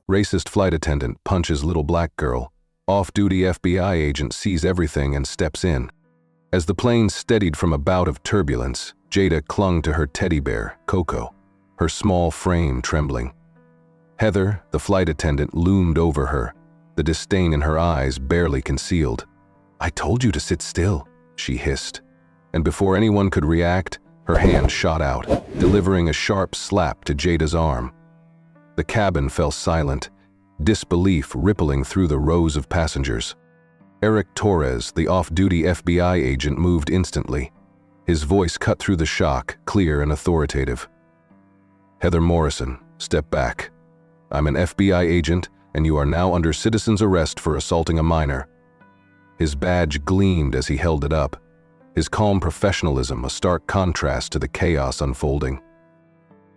Racist flight attendant punches little black girl. Off-duty FBI agent sees everything and steps in. As the plane steadied from a bout of turbulence, Jada clung to her teddy bear, Coco, her small frame trembling. Heather, the flight attendant, loomed over her, the disdain in her eyes barely concealed. "I told you to sit still," she hissed. And before anyone could react, her hand shot out, delivering a sharp slap to Jada's arm. The cabin fell silent, disbelief rippling through the rows of passengers. Eric Torres, the off-duty FBI agent, moved instantly. His voice cut through the shock, clear and authoritative. "Heather Morrison, step back. I'm an FBI agent, and you are now under citizen's arrest for assaulting a minor." His badge gleamed as he held it up, his calm professionalism a stark contrast to the chaos unfolding.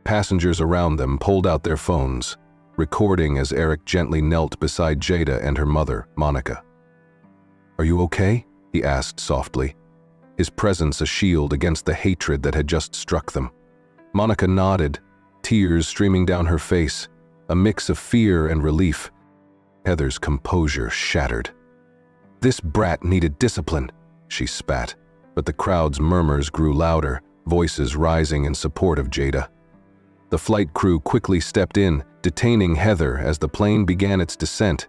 Passengers around them pulled out their phones, recording as Eric gently knelt beside Jada and her mother, Monica. "Are you okay?" he asked softly, his presence a shield against the hatred that had just struck them. Monica nodded, tears streaming down her face, a mix of fear and relief. Heather's composure shattered. "This brat needed discipline," she spat, but the crowd's murmurs grew louder, voices rising in support of Jada. The flight crew quickly stepped in, detaining Heather as the plane began its descent.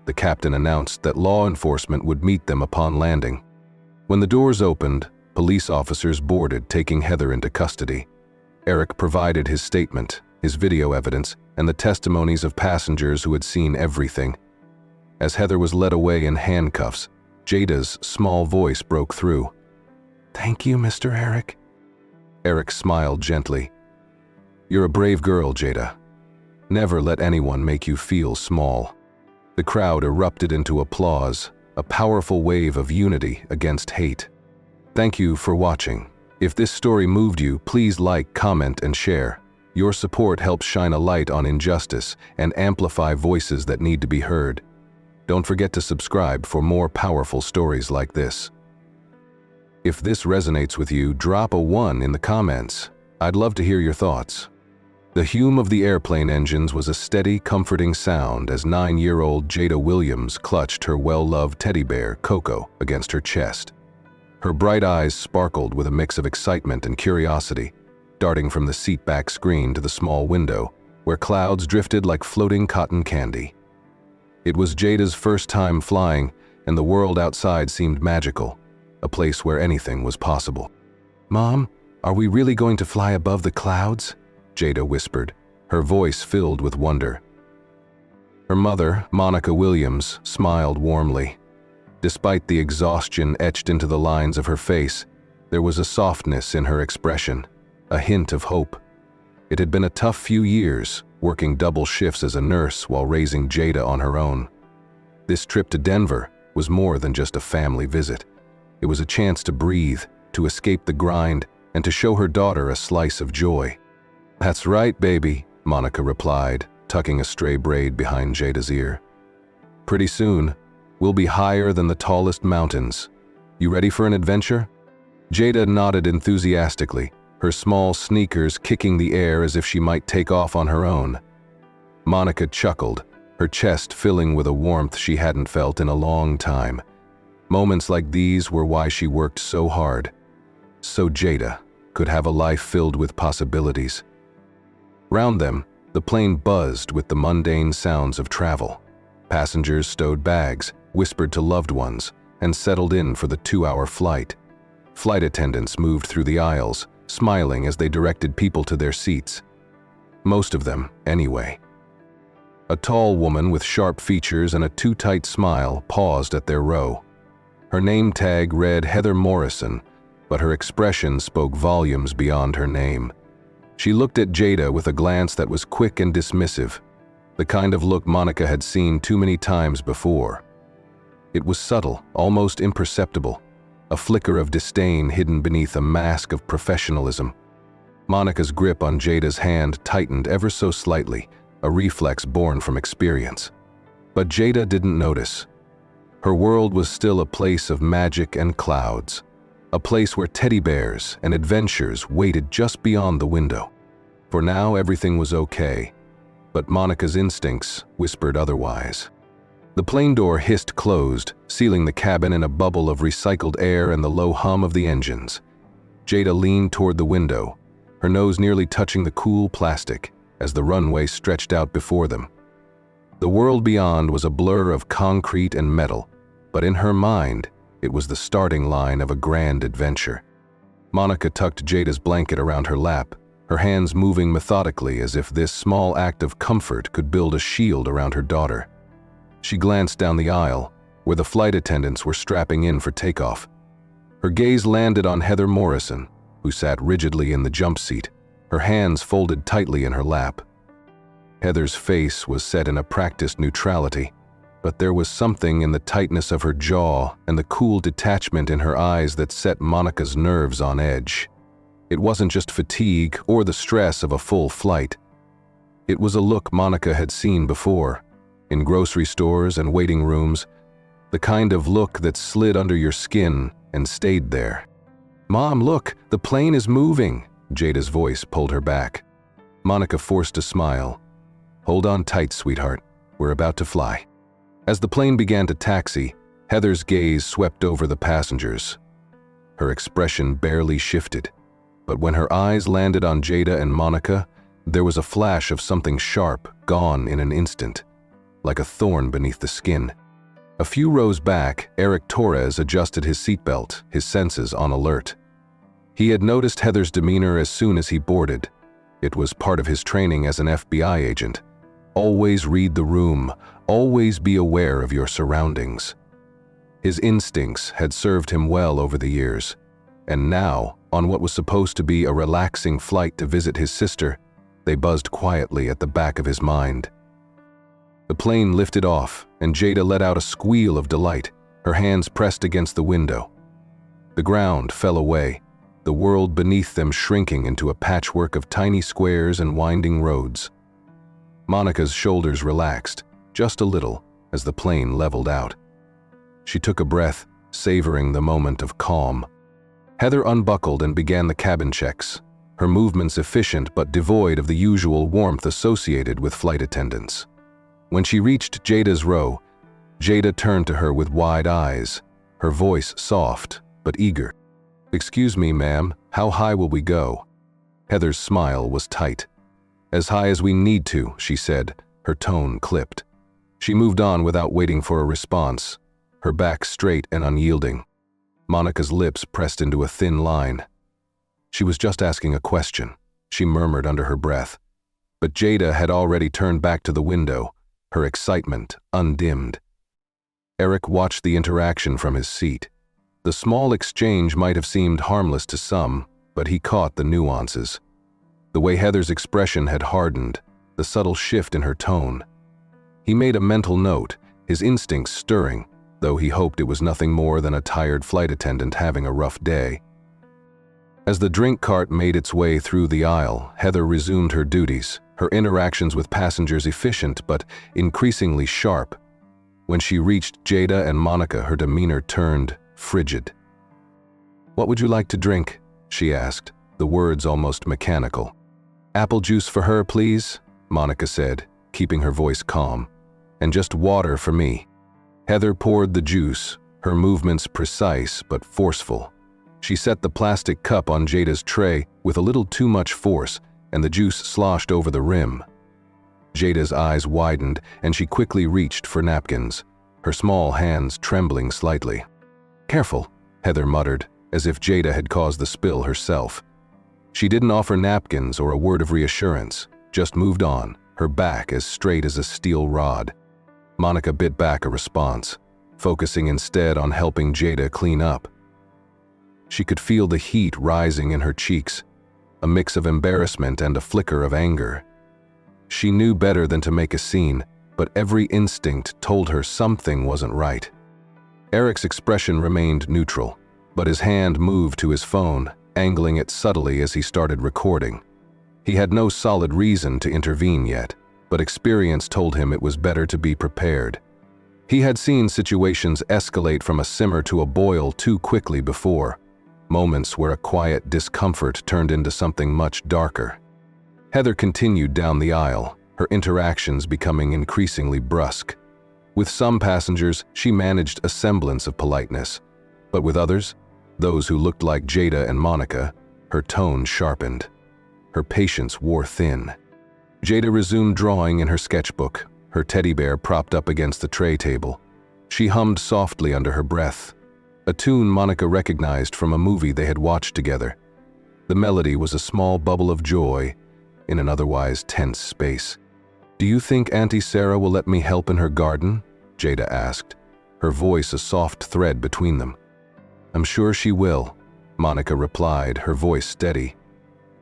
The captain announced that law enforcement would meet them upon landing. When the doors opened, police officers boarded, taking Heather into custody. Eric provided his statement, his video evidence, and the testimonies of passengers who had seen everything. As Heather was led away in handcuffs, Jada's small voice broke through. "Thank you, Mr. Eric." Eric smiled gently. "You're a brave girl, Jada. Never let anyone make you feel small." The crowd erupted into applause, a powerful wave of unity against hate. Thank you for watching. If this story moved you, please like, comment, and share. Your support helps shine a light on injustice and amplify voices that need to be heard. Don't forget to subscribe for more powerful stories like this. If this resonates with you, drop a 1 in the comments. I'd love to hear your thoughts. The hum of the airplane engines was a steady, comforting sound as 9-year-old Jada Williams clutched her well-loved teddy bear, Coco, against her chest. Her bright eyes sparkled with a mix of excitement and curiosity, darting from the seatback screen to the small window, where clouds drifted like floating cotton candy. It was Jada's first time flying, and the world outside seemed magical, a place where anything was possible. "Mom, are we really going to fly above the clouds?" Jada whispered, her voice filled with wonder. Her mother, Monica Williams, smiled warmly. Despite the exhaustion etched into the lines of her face, there was a softness in her expression, a hint of hope. It had been a tough few years, working double shifts as a nurse while raising Jada on her own. This trip to Denver was more than just a family visit. It was a chance to breathe, to escape the grind, and to show her daughter a slice of joy. "That's right, baby," Monica replied, tucking a stray braid behind Jada's ear. "Pretty soon, we'll be higher than the tallest mountains. You ready for an adventure?" Jada nodded enthusiastically, her small sneakers kicking the air as if she might take off on her own. Monica chuckled, her chest filling with a warmth she hadn't felt in a long time. Moments like these were why she worked so hard, so Jada could have a life filled with possibilities. Round them, the plane buzzed with the mundane sounds of travel. Passengers stowed bags, whispered to loved ones, and settled in for the 2-hour flight. Flight attendants moved through the aisles, smiling as they directed people to their seats. Most of them, anyway. A tall woman with sharp features and a too-tight smile paused at their row. Her name tag read Heather Morrison, but her expression spoke volumes beyond her name. She looked at Jada with a glance that was quick and dismissive, the kind of look Monica had seen too many times before. It was subtle, almost imperceptible, a flicker of disdain hidden beneath a mask of professionalism. Monica's grip on Jada's hand tightened ever so slightly, a reflex born from experience. But Jada didn't notice. Her world was still a place of magic and clouds, a place where teddy bears and adventures waited just beyond the window. For now, everything was okay. but Monica's instincts whispered otherwise. The plane door hissed closed, sealing the cabin in a bubble of recycled air and the low hum of the engines. Jada leaned toward the window, her nose nearly touching the cool plastic as the runway stretched out before them. The world beyond was a blur of concrete and metal, but in her mind, it was the starting line of a grand adventure. Monica tucked Jada's blanket around her lap, her hands moving methodically as if this small act of comfort could build a shield around her daughter. She glanced down the aisle, where the flight attendants were strapping in for takeoff. Her gaze landed on Heather Morrison, who sat rigidly in the jump seat, her hands folded tightly in her lap. Heather's face was set in a practiced neutrality, but there was something in the tightness of her jaw and the cool detachment in her eyes that set Monica's nerves on edge. It wasn't just fatigue or the stress of a full flight. It was a look Monica had seen before, in grocery stores and waiting rooms, the kind of look that slid under your skin and stayed there. "Mom, look, the plane is moving," Jada's voice pulled her back. Monica forced a smile. "Hold on tight, sweetheart. We're about to fly." As the plane began to taxi, Heather's gaze swept over the passengers. Her expression barely shifted, but when her eyes landed on Jada and Monica, there was a flash of something sharp, gone in an instant, like a thorn beneath the skin. A few rows back, Eric Torres adjusted his seatbelt, his senses on alert. He had noticed Heather's demeanor as soon as he boarded. It was part of his training as an FBI agent. Always read the room, always be aware of your surroundings. His instincts had served him well over the years, and now, on what was supposed to be a relaxing flight to visit his sister, they buzzed quietly at the back of his mind. The plane lifted off, and Jada let out a squeal of delight, her hands pressed against the window. The ground fell away, the world beneath them shrinking into a patchwork of tiny squares and winding roads. Monica's shoulders relaxed, just a little, as the plane leveled out. She took a breath, savoring the moment of calm. Heather unbuckled and began the cabin checks, her movements efficient but devoid of the usual warmth associated with flight attendants. When she reached Jada's row, Jada turned to her with wide eyes, her voice soft but eager. "Excuse me, ma'am, how high will we go?" Heather's smile was tight. "As high as we need to," she said, her tone clipped. She moved on without waiting for a response, her back straight and unyielding. Monica's lips pressed into a thin line. She was just asking a question, she murmured under her breath. But Jada had already turned back to the window, her excitement undimmed. Eric watched the interaction from his seat. The small exchange might have seemed harmless to some, but he caught the nuances. The way Heather's expression had hardened, the subtle shift in her tone. He made a mental note, his instincts stirring, though he hoped it was nothing more than a tired flight attendant having a rough day. As the drink cart made its way through the aisle, Heather resumed her duties, her interactions with passengers efficient but increasingly sharp. When she reached Jada and Monica, her demeanor turned frigid. "What would you like to drink?" she asked, the words almost mechanical. "Apple juice for her, please," Monica said, keeping her voice calm. "And just water for me." Heather poured the juice, her movements precise but forceful. She set the plastic cup on Jada's tray with a little too much force, and the juice sloshed over the rim. Jada's eyes widened, and she quickly reached for napkins, her small hands trembling slightly. "Careful," Heather muttered, as if Jada had caused the spill herself. She didn't offer napkins or a word of reassurance, just moved on, her back as straight as a steel rod. Monica bit back a response, focusing instead on helping Jada clean up. She could feel the heat rising in her cheeks, a mix of embarrassment and a flicker of anger. She knew better than to make a scene, but every instinct told her something wasn't right. Eric's expression remained neutral, but his hand moved to his phone, angling it subtly as he started recording. He had no solid reason to intervene yet, but experience told him it was better to be prepared. He had seen situations escalate from a simmer to a boil too quickly before, moments where a quiet discomfort turned into something much darker. Heather continued down the aisle, her interactions becoming increasingly brusque. With some passengers, she managed a semblance of politeness, but with others, those who looked like Jada and Monica, her tone sharpened. Her patience wore thin. Jada resumed drawing in her sketchbook, her teddy bear propped up against the tray table. She hummed softly under her breath, a tune Monica recognized from a movie they had watched together. The melody was a small bubble of joy in an otherwise tense space. "Do you think Auntie Sarah will let me help in her garden?" Jada asked, her voice a soft thread between them. "I'm sure she will," Monica replied, her voice steady.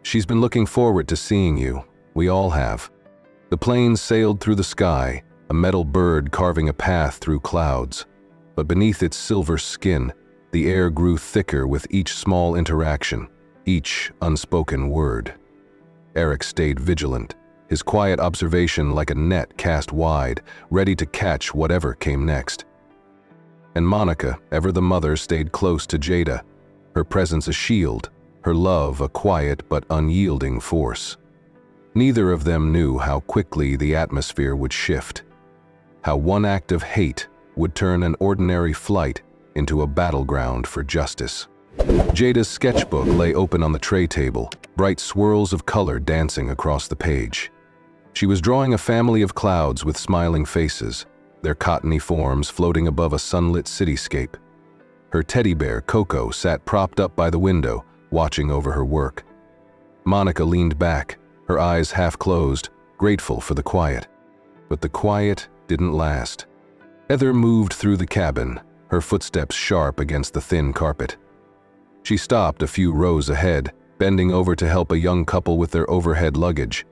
"She's been looking forward to seeing you. We all have." The plane sailed through the sky, a metal bird carving a path through clouds. But beneath its silver skin, the air grew thicker with each small interaction, each unspoken word. Eric stayed vigilant, his quiet observation like a net cast wide, ready to catch whatever came next. And Monica, ever the mother, stayed close to Jada, her presence a shield, her love a quiet but unyielding force. Neither of them knew how quickly the atmosphere would shift, how one act of hate would turn an ordinary flight into a battleground for justice. Jada's sketchbook lay open on the tray table, bright swirls of color dancing across the page. She was drawing a family of clouds with smiling faces, their cottony forms floating above a sunlit cityscape. Her teddy bear, Coco, sat propped up by the window, watching over her work. Monica leaned back, her eyes half closed, grateful for the quiet. But the quiet didn't last. Heather moved through the cabin, her footsteps sharp against the thin carpet. She stopped a few rows ahead, bending over to help a young couple with their overhead luggage.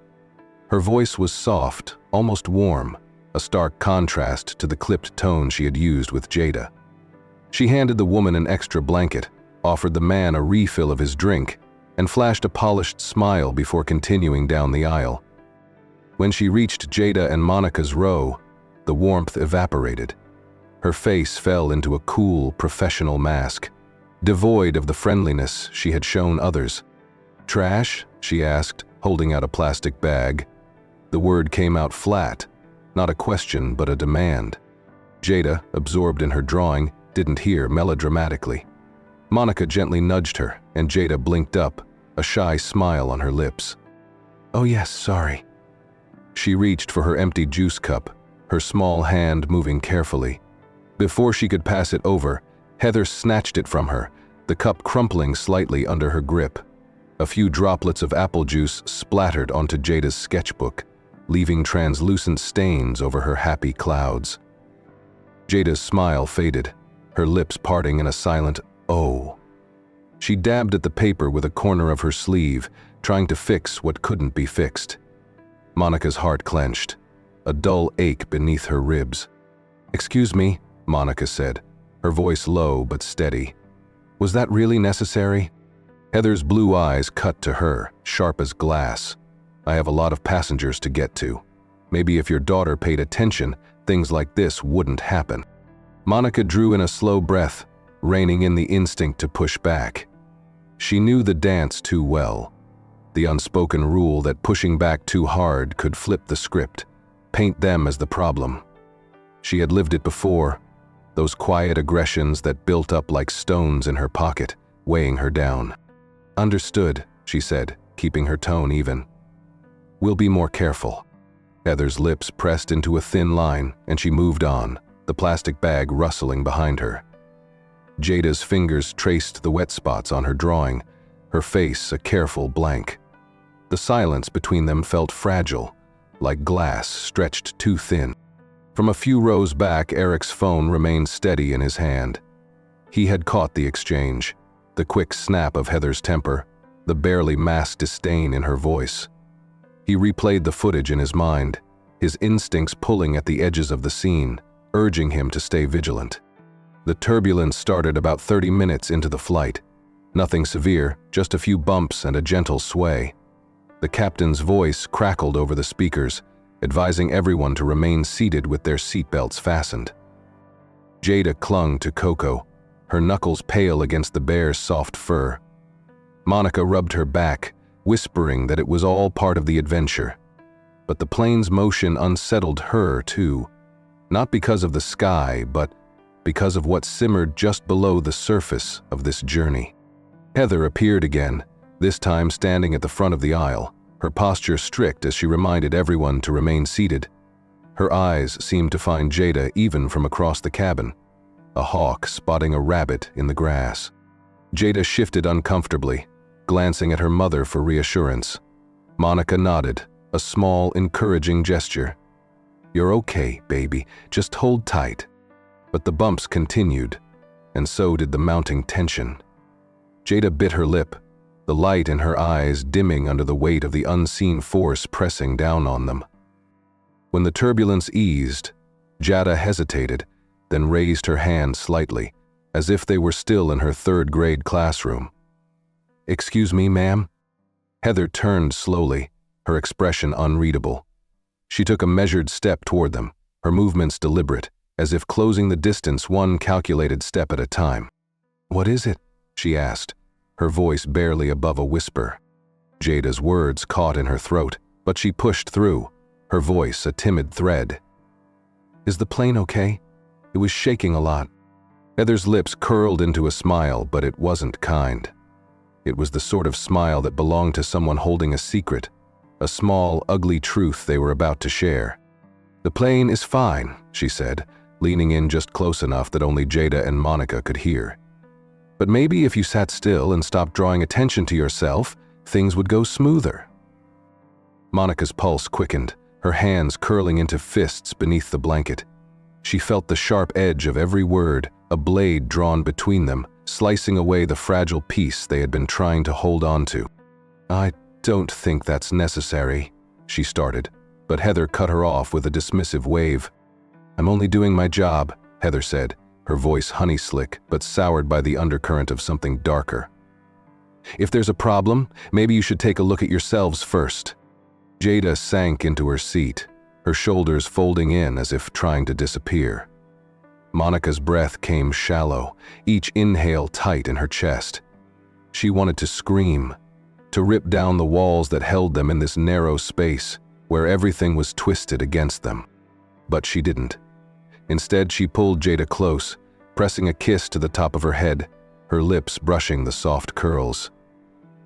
Her voice was soft, almost warm, a stark contrast to the clipped tone she had used with Jada. She handed the woman an extra blanket, offered the man a refill of his drink, and flashed a polished smile before continuing down the aisle. When she reached Jada and Monica's row, the warmth evaporated. Her face fell into a cool, professional mask, devoid of the friendliness she had shown others. "Trash?" she asked, holding out a plastic bag. The word came out flat, not a question but a demand. Jada, absorbed in her drawing, didn't hear melodramatically. Monica gently nudged her, and Jada blinked up, a shy smile on her lips. "Oh yes, sorry." She reached for her empty juice cup, her small hand moving carefully. Before she could pass it over, Heather snatched it from her, the cup crumpling slightly under her grip. A few droplets of apple juice splattered onto Jada's sketchbook, leaving translucent stains over her happy clouds. Jada's smile faded, her lips parting in a silent "oh." She dabbed at the paper with a corner of her sleeve, trying to fix what couldn't be fixed. Monica's heart clenched, a dull ache beneath her ribs. "Excuse me," Monica said, her voice low but steady. "Was that really necessary?" Heather's blue eyes cut to her, sharp as glass. "I have a lot of passengers to get to. Maybe if your daughter paid attention, things like this wouldn't happen." Monica drew in a slow breath, reining in the instinct to push back. She knew the dance too well. The unspoken rule that pushing back too hard could flip the script, paint them as the problem. She had lived it before, those quiet aggressions that built up like stones in her pocket, weighing her down. "Understood," she said, keeping her tone even. "We'll be more careful." Heather's lips pressed into a thin line, and she moved on, the plastic bag rustling behind her. Jada's fingers traced the wet spots on her drawing, her face a careful blank. The silence between them felt fragile, like glass stretched too thin. From a few rows back, Eric's phone remained steady in his hand. He had caught the exchange, the quick snap of Heather's temper, the barely masked disdain in her voice. He replayed the footage in his mind, his instincts pulling at the edges of the scene, urging him to stay vigilant. The turbulence started about 30 minutes into the flight. Nothing severe, just a few bumps and a gentle sway. The captain's voice crackled over the speakers, advising everyone to remain seated with their seatbelts fastened. Jada clung to Coco, her knuckles pale against the bear's soft fur. Monica rubbed her back, whispering that it was all part of the adventure. But the plane's motion unsettled her, too. Not because of the sky, but because of what simmered just below the surface of this journey. Heather appeared again, this time standing at the front of the aisle, her posture strict as she reminded everyone to remain seated. Her eyes seemed to find Jada even from across the cabin, a hawk spotting a rabbit in the grass. Jada shifted uncomfortably, glancing at her mother for reassurance. Monica nodded, a small, encouraging gesture. "You're okay, baby, just hold tight." But the bumps continued, and so did the mounting tension. Jada bit her lip, the light in her eyes dimming under the weight of the unseen force pressing down on them. When the turbulence eased, Jada hesitated, then raised her hand slightly, as if they were still in her third-grade classroom. "Excuse me, ma'am?" Heather turned slowly, her expression unreadable. She took a measured step toward them, her movements deliberate, as if closing the distance one calculated step at a time. "What is it?" she asked, her voice barely above a whisper. Jada's words caught in her throat, but she pushed through, her voice a timid thread. "Is the plane okay? It was shaking a lot." Heather's lips curled into a smile, but it wasn't kind. It was the sort of smile that belonged to someone holding a secret, a small, ugly truth they were about to share. "The plane is fine," she said, leaning in just close enough that only Jada and Monica could hear. "But maybe if you sat still and stopped drawing attention to yourself, things would go smoother." Monica's pulse quickened, her hands curling into fists beneath the blanket. She felt the sharp edge of every word, a blade drawn between them, slicing away the fragile piece they had been trying to hold on to. "I don't think that's necessary," she started, but Heather cut her off with a dismissive wave. "I'm only doing my job," Heather said, her voice honey-slick but soured by the undercurrent of something darker. "If there's a problem, maybe you should take a look at yourselves first." Jada sank into her seat, her shoulders folding in as if trying to disappear. Monica's breath came shallow, each inhale tight in her chest. She wanted to scream, to rip down the walls that held them in this narrow space, where everything was twisted against them. But she didn't. Instead, she pulled Jada close, pressing a kiss to the top of her head, her lips brushing the soft curls.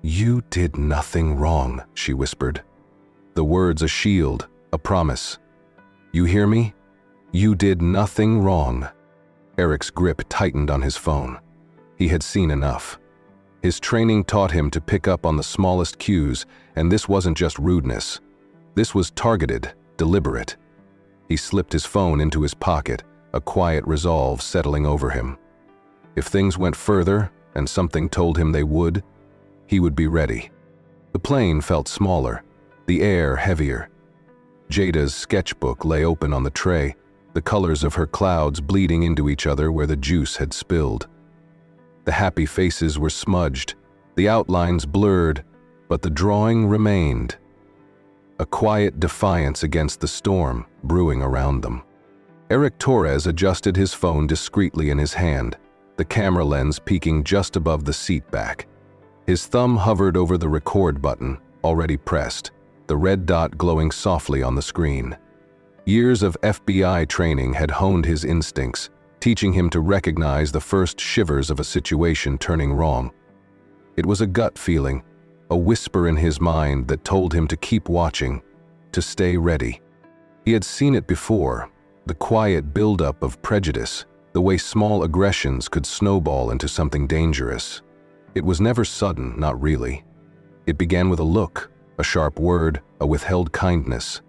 "You did nothing wrong," she whispered. The words a shield, a promise. "You hear me? You did nothing wrong." Eric's grip tightened on his phone. He had seen enough. His training taught him to pick up on the smallest cues, and this wasn't just rudeness. This was targeted, deliberate. He slipped his phone into his pocket, a quiet resolve settling over him. If things went further, and something told him they would, he would be ready. The plane felt smaller, the air heavier. Jada's sketchbook lay open on the tray, the colors of her clouds bleeding into each other where the juice had spilled. The happy faces were smudged, the outlines blurred, but the drawing remained. A quiet defiance against the storm brewing around them. Eric Torres adjusted his phone discreetly in his hand, the camera lens peeking just above the seat back. His thumb hovered over the record button, already pressed, the red dot glowing softly on the screen. Years of FBI training had honed his instincts, teaching him to recognize the first shivers of a situation turning wrong. It was a gut feeling, a whisper in his mind that told him to keep watching, to stay ready. He had seen it before, the quiet buildup of prejudice, the way small aggressions could snowball into something dangerous. It was never sudden, not really. It began with a look, a sharp word, a withheld kindness.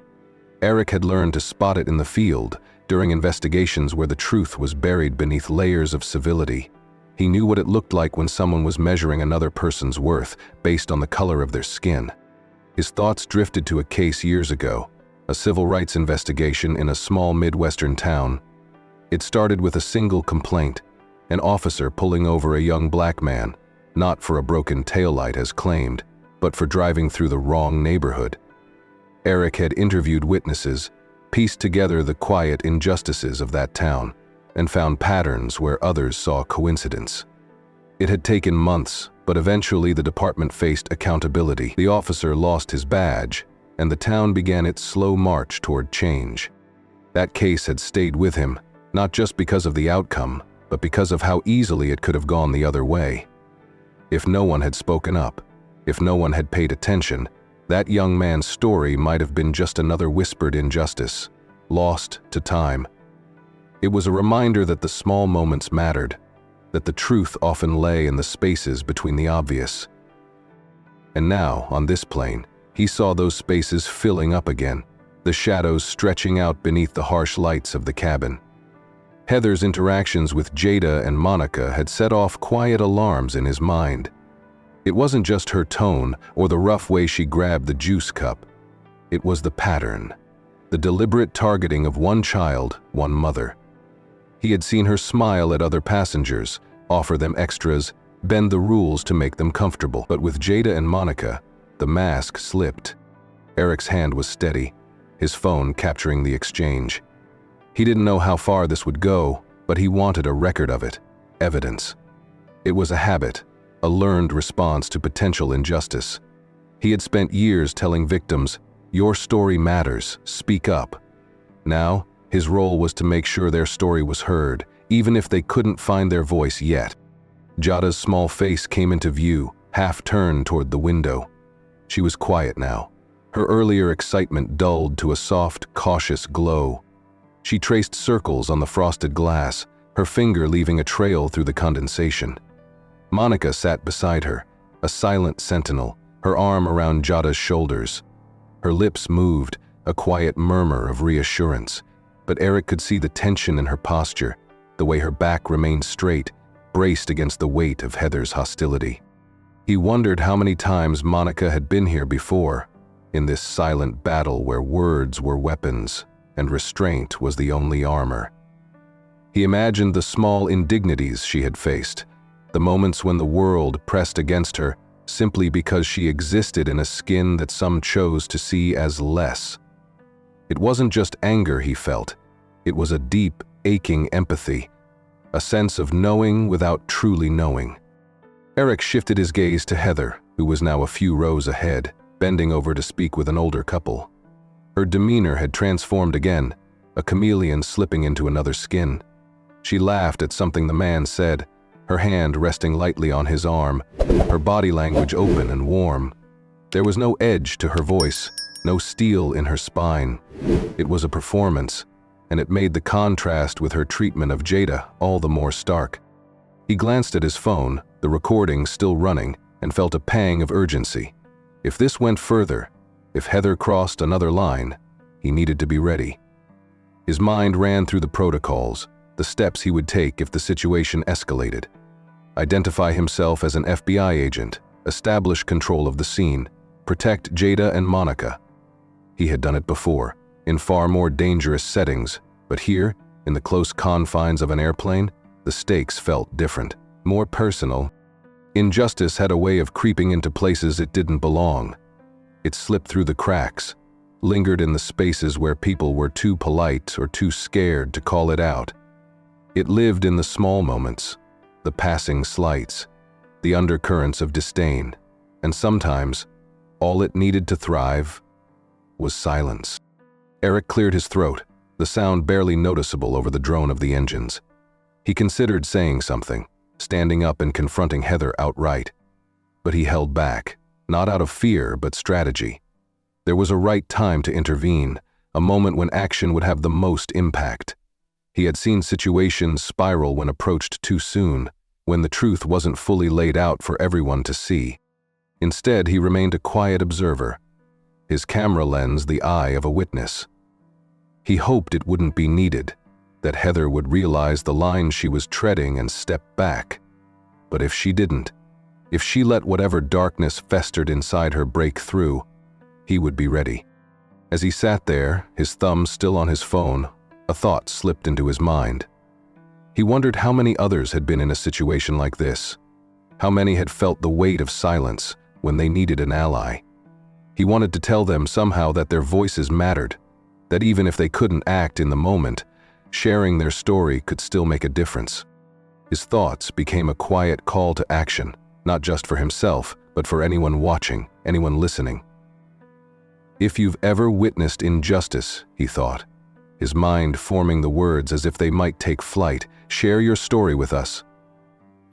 Eric had learned to spot it in the field, during investigations where the truth was buried beneath layers of civility. He knew what it looked like when someone was measuring another person's worth based on the color of their skin. His thoughts drifted to a case years ago, a civil rights investigation in a small Midwestern town. It started with a single complaint, an officer pulling over a young black man, not for a broken taillight as claimed, but for driving through the wrong neighborhood. Eric had interviewed witnesses, pieced together the quiet injustices of that town, and found patterns where others saw coincidence. It had taken months, but eventually the department faced accountability. The officer lost his badge, and the town began its slow march toward change. That case had stayed with him, not just because of the outcome, but because of how easily it could have gone the other way. If no one had spoken up, if no one had paid attention, that young man's story might have been just another whispered injustice, lost to time. It was a reminder that the small moments mattered, that the truth often lay in the spaces between the obvious. And now, on this plane, he saw those spaces filling up again, the shadows stretching out beneath the harsh lights of the cabin. Heather's interactions with Jada and Monica had set off quiet alarms in his mind. It wasn't just her tone or the rough way she grabbed the juice cup. It was the pattern, the deliberate targeting of one child, one mother. He had seen her smile at other passengers, offer them extras, bend the rules to make them comfortable. But with Jada and Monica, the mask slipped. Eric's hand was steady, his phone capturing the exchange. He didn't know how far this would go, but he wanted a record of it, evidence. It was a habit, a learned response to potential injustice. He had spent years telling victims, "Your story matters, speak up." Now, his role was to make sure their story was heard, even if they couldn't find their voice yet. Jada's small face came into view, half turned toward the window. She was quiet now, her earlier excitement dulled to a soft, cautious glow. She traced circles on the frosted glass, her finger leaving a trail through the condensation. Monica sat beside her, a silent sentinel, her arm around Jada's shoulders. Her lips moved, a quiet murmur of reassurance, but Eric could see the tension in her posture, the way her back remained straight, braced against the weight of Heather's hostility. He wondered how many times Monica had been here before, in this silent battle where words were weapons and restraint was the only armor. He imagined the small indignities she had faced, the moments when the world pressed against her simply because she existed in a skin that some chose to see as less. It wasn't just anger he felt, it was a deep, aching empathy, a sense of knowing without truly knowing. Eric shifted his gaze to Heather, who was now a few rows ahead, bending over to speak with an older couple. Her demeanor had transformed again, a chameleon slipping into another skin. She laughed at something the man said, her hand resting lightly on his arm, her body language open and warm. There was no edge to her voice, no steel in her spine. It was a performance, and it made the contrast with her treatment of Jada all the more stark. He glanced at his phone, the recording still running, and felt a pang of urgency. If this went further, if Heather crossed another line, he needed to be ready. His mind ran through the protocols, the steps he would take if the situation escalated. Identify himself as an FBI agent, establish control of the scene, protect Jada and Monica. He had done it before, in far more dangerous settings, but here, in the close confines of an airplane, the stakes felt different, more personal. Injustice had a way of creeping into places it didn't belong. It slipped through the cracks, lingered in the spaces where people were too polite or too scared to call it out. It lived in the small moments, the passing slights, the undercurrents of disdain, and sometimes, all it needed to thrive was silence. Eric cleared his throat, the sound barely noticeable over the drone of the engines. He considered saying something, standing up and confronting Heather outright. But he held back, not out of fear but strategy. There was a right time to intervene, a moment when action would have the most impact. He had seen situations spiral when approached too soon, when the truth wasn't fully laid out for everyone to see. Instead, he remained a quiet observer, his camera lens the eye of a witness. He hoped it wouldn't be needed, that Heather would realize the line she was treading and step back. But if she didn't, if she let whatever darkness festered inside her break through, he would be ready. As he sat there, his thumb still on his phone, a thought slipped into his mind. He wondered how many others had been in a situation like this, how many had felt the weight of silence when they needed an ally. He wanted to tell them somehow that their voices mattered, that even if they couldn't act in the moment, sharing their story could still make a difference. His thoughts became a quiet call to action, not just for himself, but for anyone watching, anyone listening. If you've ever witnessed injustice, he thought, his mind forming the words as if they might take flight, share your story with us.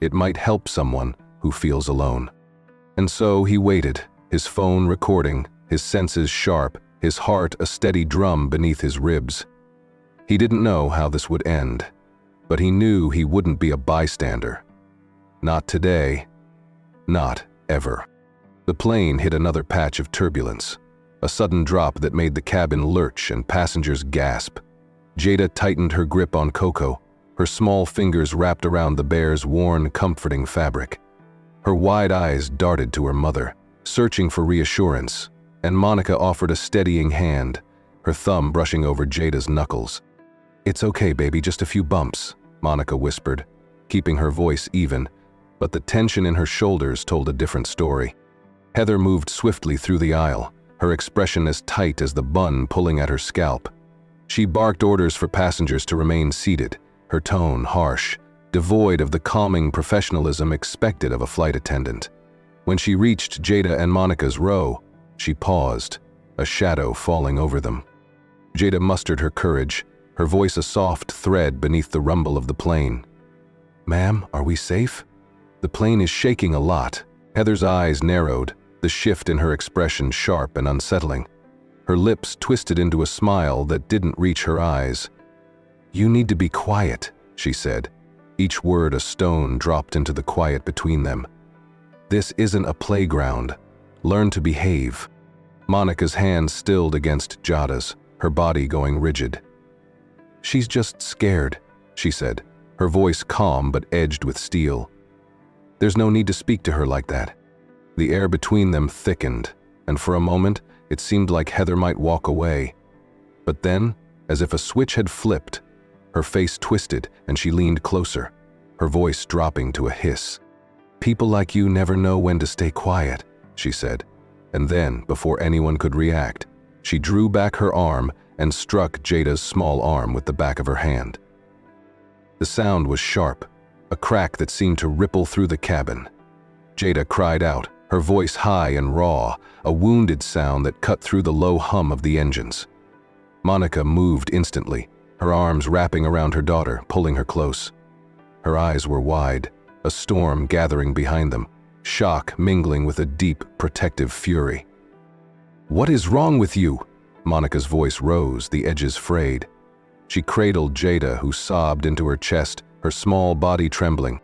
It might help someone who feels alone. And so he waited, his phone recording, his senses sharp, his heart a steady drum beneath his ribs. He didn't know how this would end, but he knew he wouldn't be a bystander. Not today. Not ever. The plane hit another patch of turbulence, a sudden drop that made the cabin lurch and passengers gasp. Jada tightened her grip on Coco, her small fingers wrapped around the bear's worn, comforting fabric. Her wide eyes darted to her mother, searching for reassurance, and Monica offered a steadying hand, her thumb brushing over Jada's knuckles. "It's okay, baby, just a few bumps," Monica whispered, keeping her voice even, but the tension in her shoulders told a different story. Heather moved swiftly through the aisle, her expression as tight as the bun pulling at her scalp. She barked orders for passengers to remain seated, her tone harsh, devoid of the calming professionalism expected of a flight attendant. When she reached Jada and Monica's row, she paused, a shadow falling over them. Jada mustered her courage, her voice a soft thread beneath the rumble of the plane. "Ma'am, are we safe? The plane is shaking a lot." Heather's eyes narrowed, the shift in her expression sharp and unsettling. Her lips twisted into a smile that didn't reach her eyes. "You need to be quiet," she said, each word a stone dropped into the quiet between them. "This isn't a playground. Learn to behave." Monica's hand stilled against Jada's, her body going rigid. "She's just scared," she said, her voice calm but edged with steel. "There's no need to speak to her like that." The air between them thickened, and for a moment it seemed like Heather might walk away. But then, as if a switch had flipped, her face twisted and she leaned closer, her voice dropping to a hiss. "People like you never know when to stay quiet," she said, and then, before anyone could react, she drew back her arm and struck Jada's small arm with the back of her hand. The sound was sharp, a crack that seemed to ripple through the cabin. Jada cried out, her voice high and raw, a wounded sound that cut through the low hum of the engines. Monica moved instantly, her arms wrapping around her daughter, pulling her close. Her eyes were wide, a storm gathering behind them, shock mingling with a deep, protective fury. "What is wrong with you?" Monica's voice rose, the edges frayed. She cradled Jada, who sobbed into her chest, her small body trembling.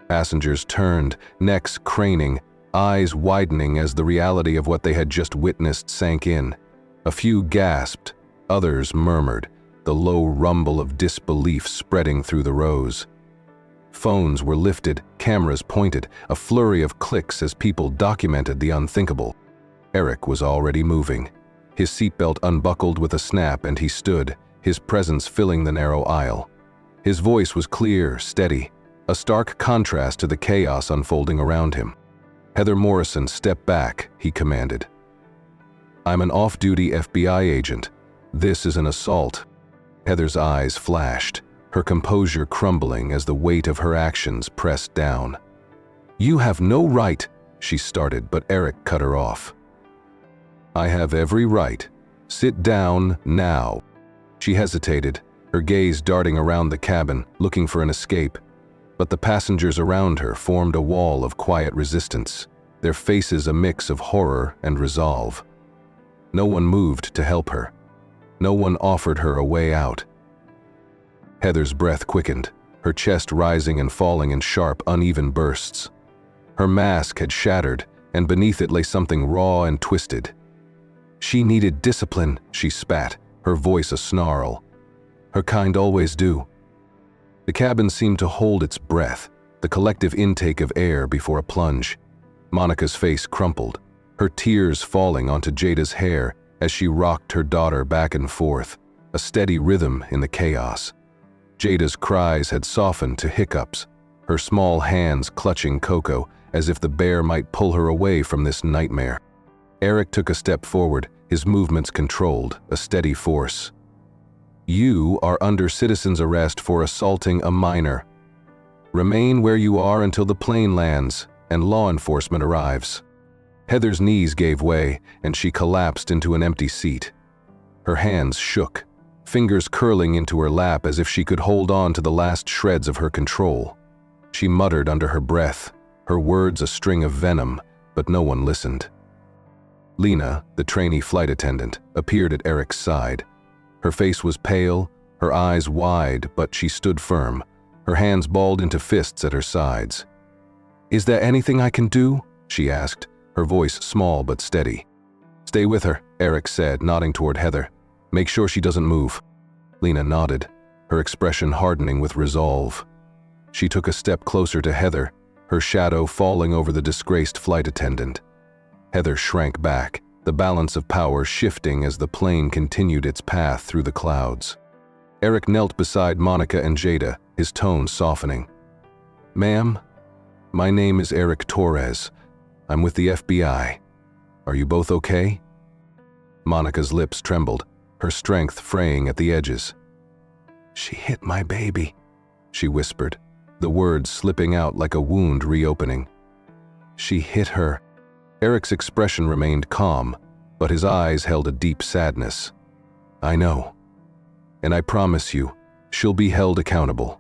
Passengers turned, necks craning, eyes widening as the reality of what they had just witnessed sank in. A few gasped, others murmured, the low rumble of disbelief spreading through the rows. Phones were lifted, cameras pointed, a flurry of clicks as people documented the unthinkable. Eric was already moving. His seatbelt unbuckled with a snap and he stood, his presence filling the narrow aisle. His voice was clear, steady, a stark contrast to the chaos unfolding around him. "Heather Morrison, step back," he commanded. "I'm an off-duty FBI agent. This is an assault." Heather's eyes flashed, her composure crumbling as the weight of her actions pressed down. "You have no right," she started, but Eric cut her off. "I have every right. Sit down now." She hesitated, her gaze darting around the cabin, looking for an escape. But the passengers around her formed a wall of quiet resistance, their faces a mix of horror and resolve. No one moved to help her. No one offered her a way out. Heather's breath quickened, her chest rising and falling in sharp, uneven bursts. Her mask had shattered, and beneath it lay something raw and twisted. "She needed discipline," she spat, her voice a snarl. "Her kind always do." The cabin seemed to hold its breath, the collective intake of air before a plunge. Monica's face crumpled, her tears falling onto Jada's hair as she rocked her daughter back and forth, a steady rhythm in the chaos. Jada's cries had softened to hiccups, her small hands clutching Coco as if the bear might pull her away from this nightmare. Eric took a step forward, his movements controlled, a steady force. "You are under citizen's arrest for assaulting a minor. Remain where you are until the plane lands and law enforcement arrives." Heather's knees gave way, and she collapsed into an empty seat. Her hands shook, fingers curling into her lap as if she could hold on to the last shreds of her control. She muttered under her breath, her words a string of venom, but no one listened. Lena, the trainee flight attendant, appeared at Eric's side. Her face was pale, her eyes wide, but she stood firm, her hands balled into fists at her sides. "Is there anything I can do?" she asked, her voice small but steady. "Stay with her," Eric said, nodding toward Heather. "Make sure she doesn't move." Lena nodded, her expression hardening with resolve. She took a step closer to Heather, her shadow falling over the disgraced flight attendant. Heather shrank back, the balance of power shifting as the plane continued its path through the clouds. Eric knelt beside Monica and Jada, his tone softening. "Ma'am, my name is Eric Torres. I'm with the FBI. Are you both okay?" Monica's lips trembled, her strength fraying at the edges. "She hit my baby," she whispered, the words slipping out like a wound reopening. "She hit her." Eric's expression remained calm, but his eyes held a deep sadness. "I know. And I promise you, she'll be held accountable.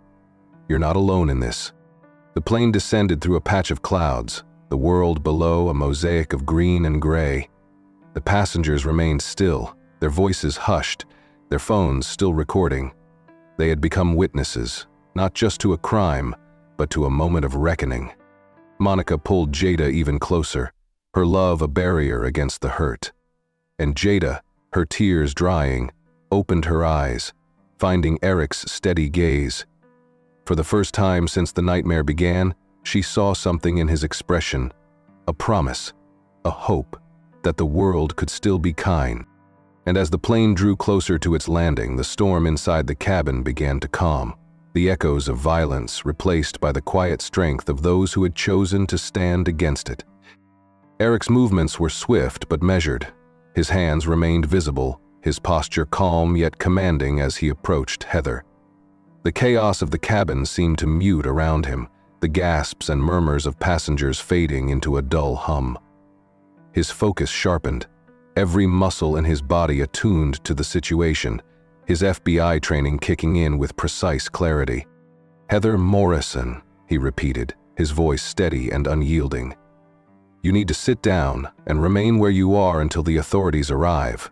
You're not alone in this." The plane descended through a patch of clouds, the world below a mosaic of green and gray. The passengers remained still, their voices hushed, their phones still recording. They had become witnesses, not just to a crime, but to a moment of reckoning. Monica pulled Jada even closer, her love a barrier against the hurt. And Jada, her tears drying, opened her eyes, finding Eric's steady gaze. For the first time since the nightmare began, she saw something in his expression, a promise, a hope that the world could still be kind. And as the plane drew closer to its landing, the storm inside the cabin began to calm, the echoes of violence replaced by the quiet strength of those who had chosen to stand against it. Eric's movements were swift but measured. His hands remained visible, his posture calm yet commanding as he approached Heather. The chaos of the cabin seemed to mute around him, the gasps and murmurs of passengers fading into a dull hum. His focus sharpened, every muscle in his body attuned to the situation, his FBI training kicking in with precise clarity. "Heather Morrison," he repeated, his voice steady and unyielding. "You need to sit down and remain where you are until the authorities arrive."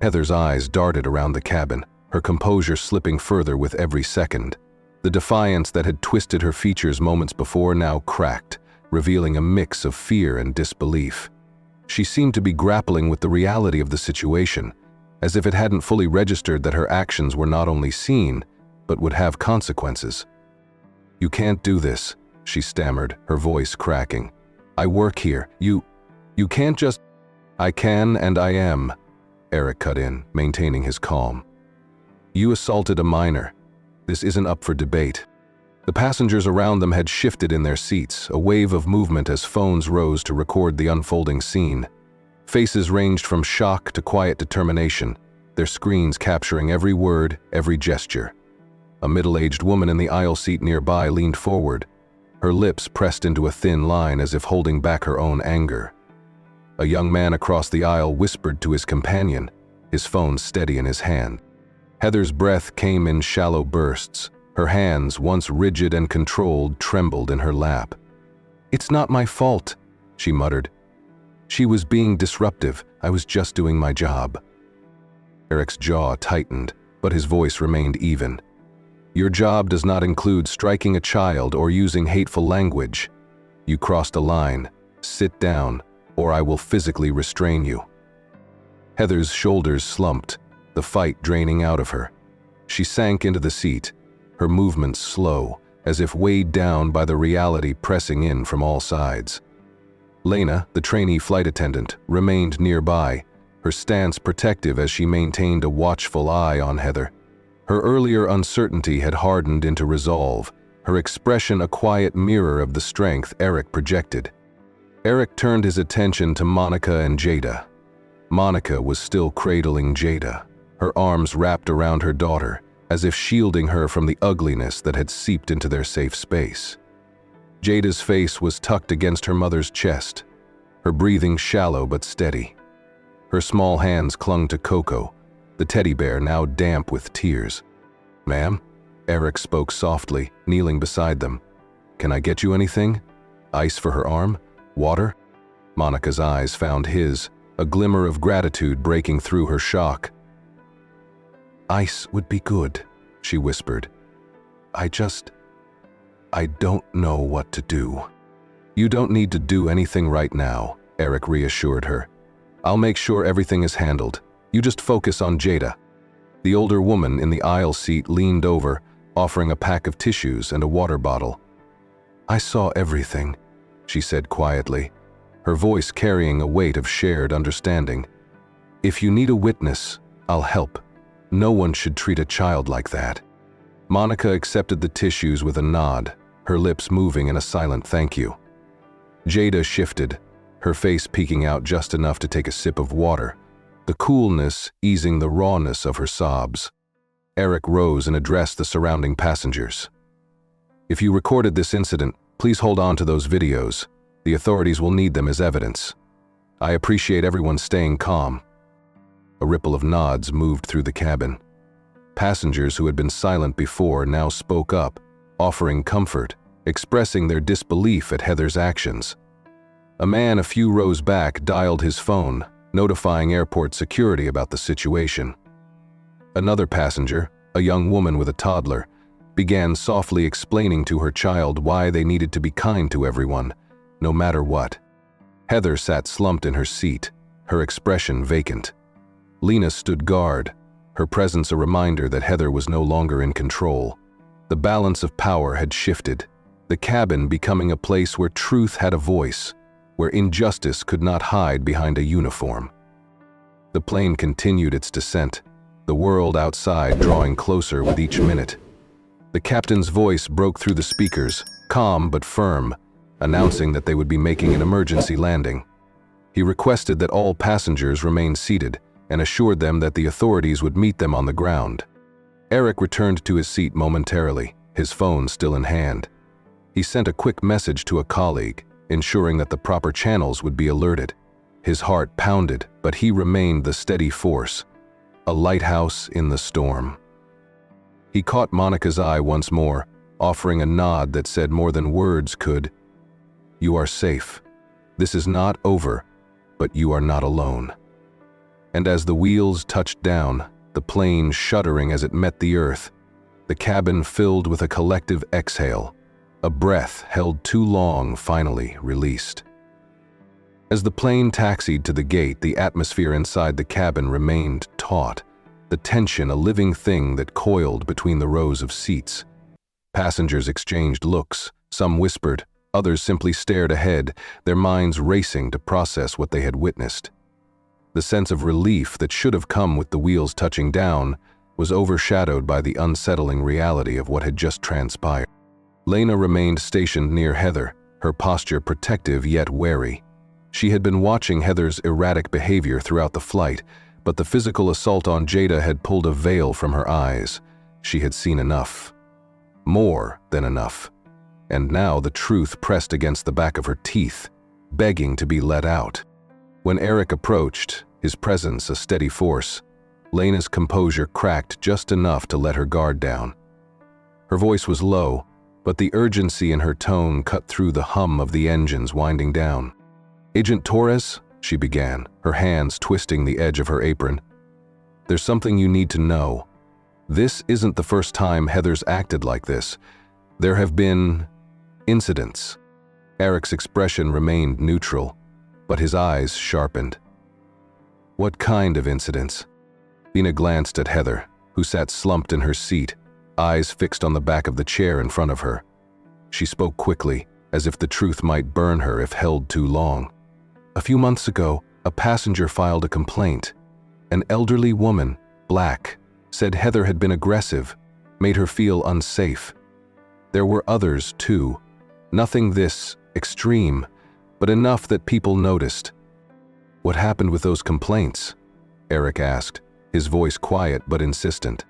Heather's eyes darted around the cabin, her composure slipping further with every second. The defiance that had twisted her features moments before now cracked, revealing a mix of fear and disbelief. She seemed to be grappling with the reality of the situation, as if it hadn't fully registered that her actions were not only seen, but would have consequences. "You can't do this," she stammered, her voice cracking. "I work here. You can't just—" "I can and I am," Eric cut in, maintaining his calm. "You assaulted a minor. This isn't up for debate." The passengers around them had shifted in their seats, a wave of movement as phones rose to record the unfolding scene. Faces ranged from shock to quiet determination, their screens capturing every word, every gesture. A middle-aged woman in the aisle seat nearby leaned forward, her lips pressed into a thin line as if holding back her own anger. A young man across the aisle whispered to his companion, his phone steady in his hand. Heather's breath came in shallow bursts. Her hands, once rigid and controlled, trembled in her lap. "It's not my fault," she muttered. "She was being disruptive. I was just doing my job." Eric's jaw tightened, but his voice remained even. "Your job does not include striking a child or using hateful language. You crossed a line. Sit down, or I will physically restrain you." Heather's shoulders slumped, the fight draining out of her. She sank into the seat, her movements slow, as if weighed down by the reality pressing in from all sides. Lena, the trainee flight attendant, remained nearby, her stance protective as she maintained a watchful eye on Heather. Her earlier uncertainty had hardened into resolve, her expression a quiet mirror of the strength Eric projected. Eric turned his attention to Monica and Jada. Monica was still cradling Jada, her arms wrapped around her daughter, as if shielding her from the ugliness that had seeped into their safe space. Jada's face was tucked against her mother's chest, her breathing shallow but steady. Her small hands clung to Coco, the teddy bear now damp with tears. "Ma'am?" Eric spoke softly, kneeling beside them. "Can I get you anything? Ice for her arm? Water?" Monica's eyes found his, a glimmer of gratitude breaking through her shock. "Ice would be good," she whispered. I don't know what to do." "You don't need to do anything right now," Eric reassured her. "I'll make sure everything is handled. You just focus on Jada." The older woman in the aisle seat leaned over, offering a pack of tissues and a water bottle. "I saw everything," she said quietly, her voice carrying a weight of shared understanding. "If you need a witness, I'll help. No one should treat a child like that." Monica accepted the tissues with a nod, her lips moving in a silent thank you. Jada shifted, her face peeking out just enough to take a sip of water, the coolness easing the rawness of her sobs. Eric rose and addressed the surrounding passengers. "If you recorded this incident, please hold on to those videos. The authorities will need them as evidence. I appreciate everyone staying calm." A ripple of nods moved through the cabin. Passengers who had been silent before now spoke up, offering comfort, expressing their disbelief at Heather's actions. A man a few rows back dialed his phone, notifying airport security about the situation. Another passenger, a young woman with a toddler, began softly explaining to her child why they needed to be kind to everyone, no matter what. Heather sat slumped in her seat, her expression vacant. Lena stood guard, her presence a reminder that Heather was no longer in control. The balance of power had shifted, the cabin becoming a place where truth had a voice, where injustice could not hide behind a uniform. The plane continued its descent, the world outside drawing closer with each minute. The captain's voice broke through the speakers, calm but firm, announcing that they would be making an emergency landing. He requested that all passengers remain seated and assured them that the authorities would meet them on the ground. Eric returned to his seat momentarily, his phone still in hand. He sent a quick message to a colleague, ensuring that the proper channels would be alerted. His heart pounded, but he remained the steady force, a lighthouse in the storm. He caught Monica's eye once more, offering a nod that said more than words could. "You are safe. This is not over, but you are not alone." And as the wheels touched down, the plane shuddering as it met the earth, the cabin filled with a collective exhale, a breath held too long finally released. As the plane taxied to the gate, the atmosphere inside the cabin remained taut, the tension a living thing that coiled between the rows of seats. Passengers exchanged looks, some whispered, others simply stared ahead, their minds racing to process what they had witnessed. The sense of relief that should have come with the wheels touching down was overshadowed by the unsettling reality of what had just transpired. Lena remained stationed near Heather, her posture protective yet wary. She had been watching Heather's erratic behavior throughout the flight, but the physical assault on Jada had pulled a veil from her eyes. She had seen enough. More than enough. And now the truth pressed against the back of her teeth, begging to be let out. When Eric approached, his presence a steady force, Lena's composure cracked just enough to let her guard down. Her voice was low, but the urgency in her tone cut through the hum of the engines winding down. "Agent Torres," she began, her hands twisting the edge of her apron. "There's something you need to know. This isn't the first time Heather's acted like this. There have been incidents." Eric's expression remained neutral, but his eyes sharpened. "What kind of incidents?" Lena glanced at Heather, who sat slumped in her seat, eyes fixed on the back of the chair in front of her. She spoke quickly, as if the truth might burn her if held too long. "A few months ago, a passenger filed a complaint. An elderly woman, black, said Heather had been aggressive, made her feel unsafe. There were others, too. Nothing this extreme, but enough that people noticed." "What happened with those complaints?" Eric asked, his voice quiet but insistent.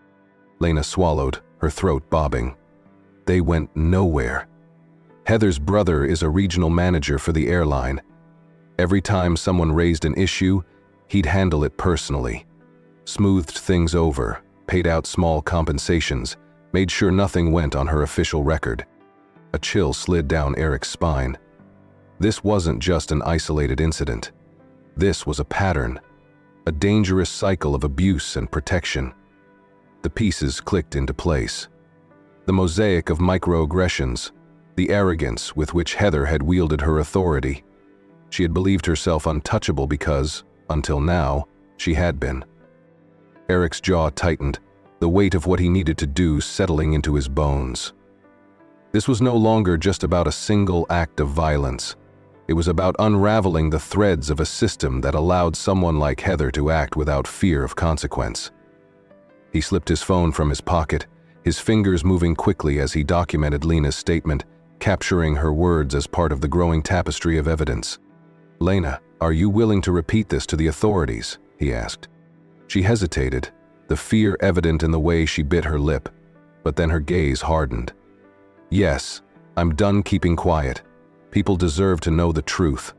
Lena swallowed, her throat bobbing. "They went nowhere. Heather's brother is a regional manager for the airline. Every time someone raised an issue, he'd handle it personally. Smoothed things over, paid out small compensations, made sure nothing went on her official record. A chill slid down Eric's spine. This wasn't just an isolated incident. This was a pattern, a dangerous cycle of abuse and protection. The pieces clicked into place. The mosaic of microaggressions, the arrogance with which Heather had wielded her authority. She had believed herself untouchable because, until now, she had been. Eric's jaw tightened, the weight of what he needed to do settling into his bones. This was no longer just about a single act of violence. It was about unraveling the threads of a system that allowed someone like Heather to act without fear of consequence. He slipped his phone from his pocket, his fingers moving quickly as he documented Lena's statement, capturing her words as part of the growing tapestry of evidence. "Lena, are you willing to repeat this to the authorities?" he asked. She hesitated, the fear evident in the way she bit her lip, but then her gaze hardened. "Yes, I'm done keeping quiet. People deserve to know the truth."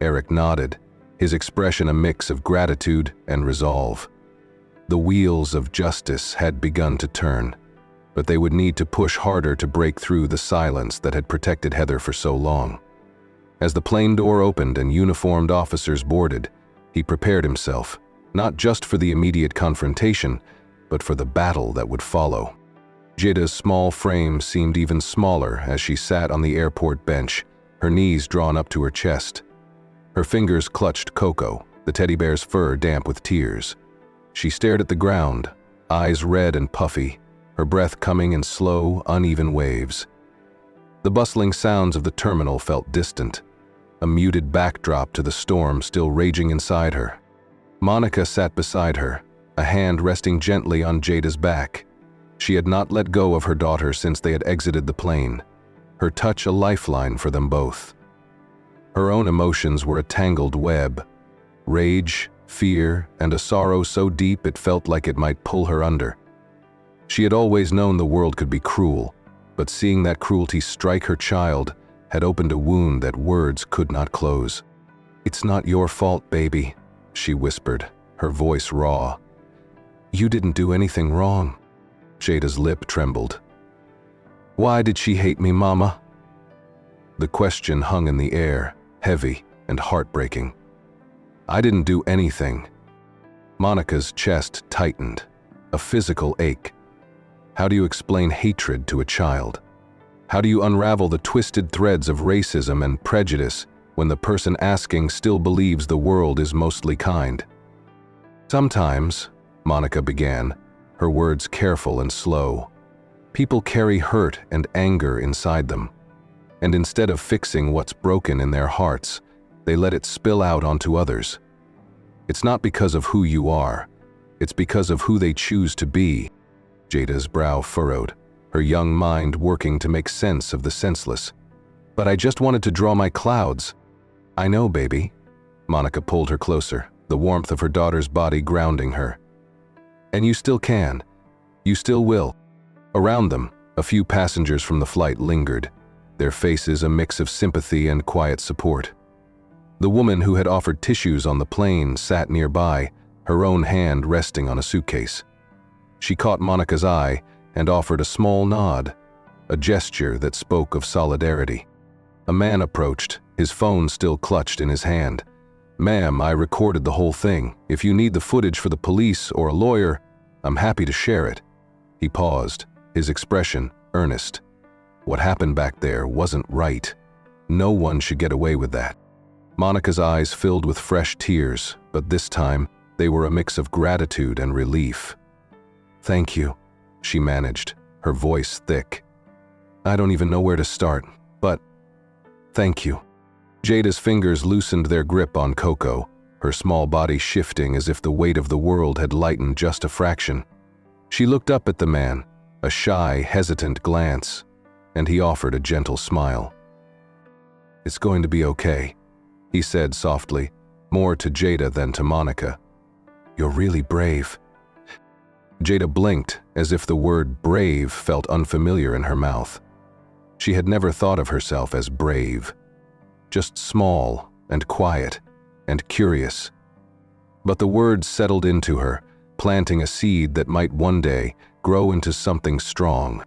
Eric nodded, his expression a mix of gratitude and resolve. The wheels of justice had begun to turn, but they would need to push harder to break through the silence that had protected Heather for so long. As the plane door opened and uniformed officers boarded, he prepared himself, not just for the immediate confrontation, but for the battle that would follow. Jada's small frame seemed even smaller as she sat on the airport bench, her knees drawn up to her chest. Her fingers clutched Coco, the teddy bear's fur damp with tears. She stared at the ground, eyes red and puffy, her breath coming in slow, uneven waves. The bustling sounds of the terminal felt distant, a muted backdrop to the storm still raging inside her. Monica sat beside her, a hand resting gently on Jada's back. She had not let go of her daughter since they had exited the plane, her touch a lifeline for them both. Her own emotions were a tangled web, rage, fear, and a sorrow so deep it felt like it might pull her under. She had always known the world could be cruel, but seeing that cruelty strike her child had opened a wound that words could not close. "It's not your fault, baby," she whispered, her voice raw. "You didn't do anything wrong." Jada's lip trembled. "Why did she hate me, Mama?" The question hung in the air, heavy and heartbreaking. "I didn't do anything." Monica's chest tightened, a physical ache. How do you explain hatred to a child? How do you unravel the twisted threads of racism and prejudice when the person asking still believes the world is mostly kind? "Sometimes," Monica began, her words careful and slow, "people carry hurt and anger inside them. And instead of fixing what's broken in their hearts, they let it spill out onto others. It's not because of who you are, it's because of who they choose to be." Jada's brow furrowed, her young mind working to make sense of the senseless. "But I just wanted to draw my clouds." "I know, baby." Monica pulled her closer, the warmth of her daughter's body grounding her. "And you still can. You still will." Around them, a few passengers from the flight lingered, their faces a mix of sympathy and quiet support. The woman who had offered tissues on the plane sat nearby, her own hand resting on a suitcase. She caught Monica's eye and offered a small nod, a gesture that spoke of solidarity. A man approached, his phone still clutched in his hand. "Ma'am, I recorded the whole thing. If you need the footage for the police or a lawyer, I'm happy to share it." He paused, his expression earnest. What happened back there wasn't right. No one should get away with that. Monica's eyes filled with fresh tears, but this time they were a mix of gratitude and relief. "Thank you," she managed, her voice thick. "I don't even know where to start, but thank you." Jada's fingers loosened their grip on Coco, her small body shifting as if the weight of the world had lightened just a fraction. She looked up at the man, a shy, hesitant glance, and he offered a gentle smile. "It's going to be okay," he said softly, more to Jada than to Monica. "You're really brave." Jada blinked, as if the word brave felt unfamiliar in her mouth. She had never thought of herself as brave, just small, and quiet and curious. But the words settled into her, planting a seed that might one day grow into something strong.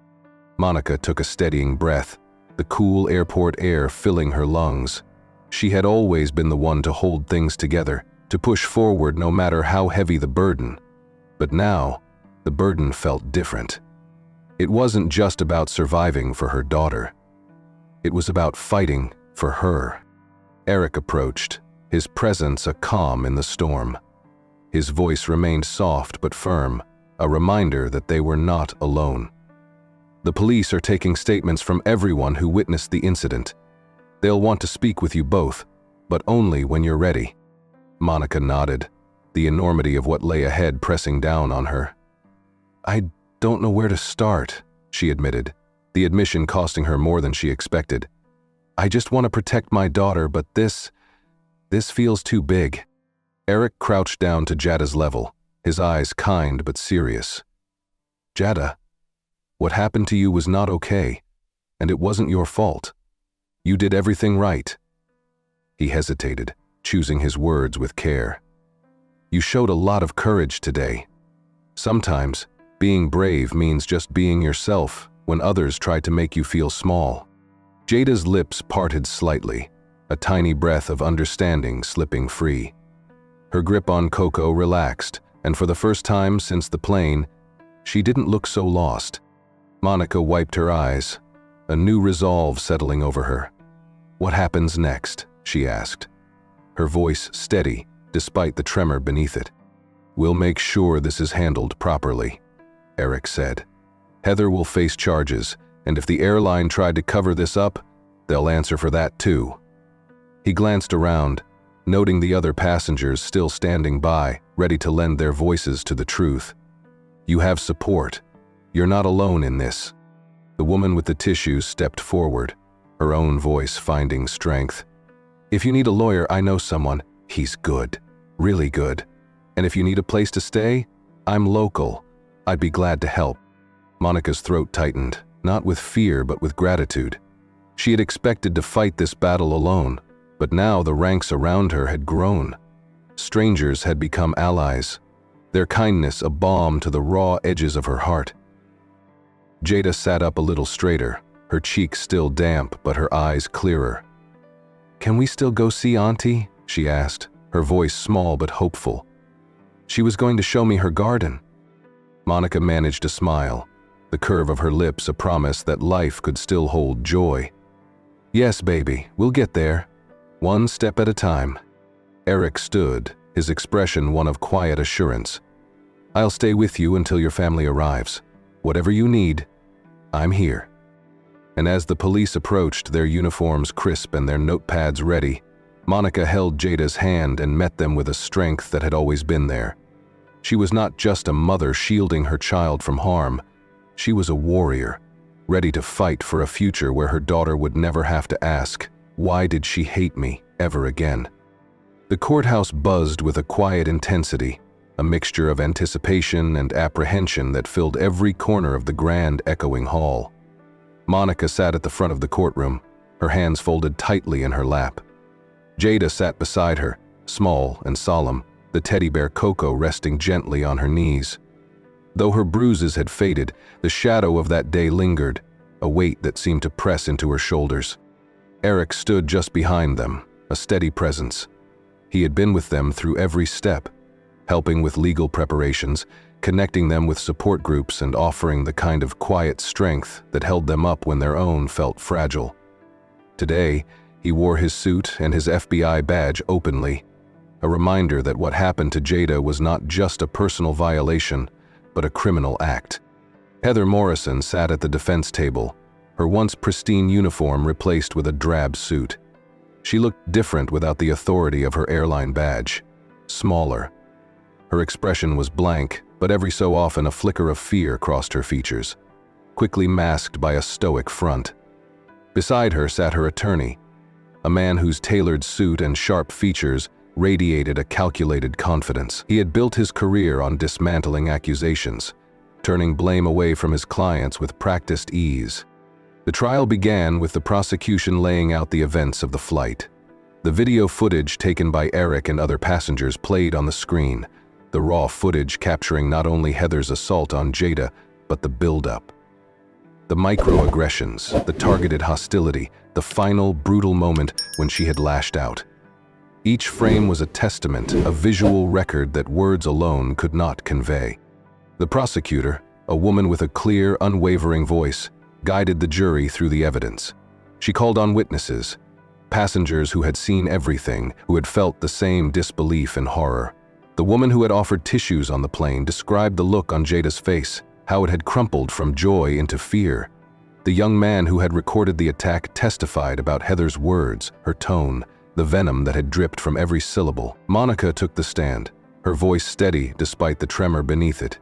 Monica took a steadying breath, the cool airport air filling her lungs. She had always been the one to hold things together, to push forward no matter how heavy the burden. But now, the burden felt different. It wasn't just about surviving for her daughter. It was about fighting for her. Eric approached, his presence a calm in the storm. His voice remained soft but firm, a reminder that they were not alone. The police are taking statements from everyone who witnessed the incident. They'll want to speak with you both, but only when you're ready. Monica nodded, the enormity of what lay ahead pressing down on her. I don't know where to start, she admitted, the admission costing her more than she expected. I just want to protect my daughter, but this feels too big. Eric crouched down to Jada's level, his eyes kind but serious. Jada, what happened to you was not okay, and it wasn't your fault. You did everything right. He hesitated, choosing his words with care. You showed a lot of courage today. Sometimes, being brave means just being yourself when others try to make you feel small. Jada's lips parted slightly, a tiny breath of understanding slipping free. Her grip on Coco relaxed, and for the first time since the plane, she didn't look so lost. Monica wiped her eyes, a new resolve settling over her. What happens next? She asked, her voice steady despite the tremor beneath it. We'll make sure this is handled properly, Eric said. Heather will face charges, and if the airline tried to cover this up, they'll answer for that too. He glanced around, noting the other passengers still standing by, ready to lend their voices to the truth. You have support. You're not alone in this. The woman with the tissues stepped forward, her own voice finding strength. If you need a lawyer, I know someone. He's good, really good. And if you need a place to stay, I'm local. I'd be glad to help. Monica's throat tightened, not with fear but with gratitude. She had expected to fight this battle alone, but now the ranks around her had grown. Strangers had become allies, their kindness a balm to the raw edges of her heart. Jada sat up a little straighter, her cheeks still damp but her eyes clearer. Can we still go see Auntie? She asked, her voice small but hopeful. She was going to show me her garden. Monica managed a smile, the curve of her lips a promise that life could still hold joy. Yes, baby, we'll get there. One step at a time. Eric stood, his expression one of quiet assurance. I'll stay with you until your family arrives. Whatever you need, I'm here. And as the police approached, their uniforms crisp and their notepads ready, Monica held Jada's hand and met them with a strength that had always been there. She was not just a mother shielding her child from harm. She was a warrior, ready to fight for a future where her daughter would never have to ask, why did she hate me, ever again? The courthouse buzzed with a quiet intensity, a mixture of anticipation and apprehension that filled every corner of the grand, echoing hall. Monica sat at the front of the courtroom, her hands folded tightly in her lap. Jada sat beside her, small and solemn, the teddy bear Coco resting gently on her knees. Though her bruises had faded, the shadow of that day lingered, a weight that seemed to press into her shoulders. Eric stood just behind them, a steady presence. He had been with them through every step, helping with legal preparations, connecting them with support groups and offering the kind of quiet strength that held them up when their own felt fragile. Today, he wore his suit and his FBI badge openly, a reminder that what happened to Jada was not just a personal violation, but a criminal act. Heather Morrison sat at the defense table, her once pristine uniform replaced with a drab suit. She looked different without the authority of her airline badge, smaller. Her expression was blank, but every so often a flicker of fear crossed her features, quickly masked by a stoic front. Beside her sat her attorney, a man whose tailored suit and sharp features radiated a calculated confidence. He had built his career on dismantling accusations, turning blame away from his clients with practiced ease. The trial began with the prosecution laying out the events of the flight. The video footage taken by Eric and other passengers played on the screen, the raw footage capturing not only Heather's assault on Jada, but the build-up. The microaggressions, the targeted hostility, the final brutal moment when she had lashed out. Each frame was a testament, a visual record that words alone could not convey. The prosecutor, a woman with a clear, unwavering voice, guided the jury through the evidence. She called on witnesses, passengers who had seen everything, who had felt the same disbelief and horror. The woman who had offered tissues on the plane described the look on Jada's face, how it had crumpled from joy into fear. The young man who had recorded the attack testified about Heather's words, her tone, the venom that had dripped from every syllable. Monica took the stand, her voice steady despite the tremor beneath it.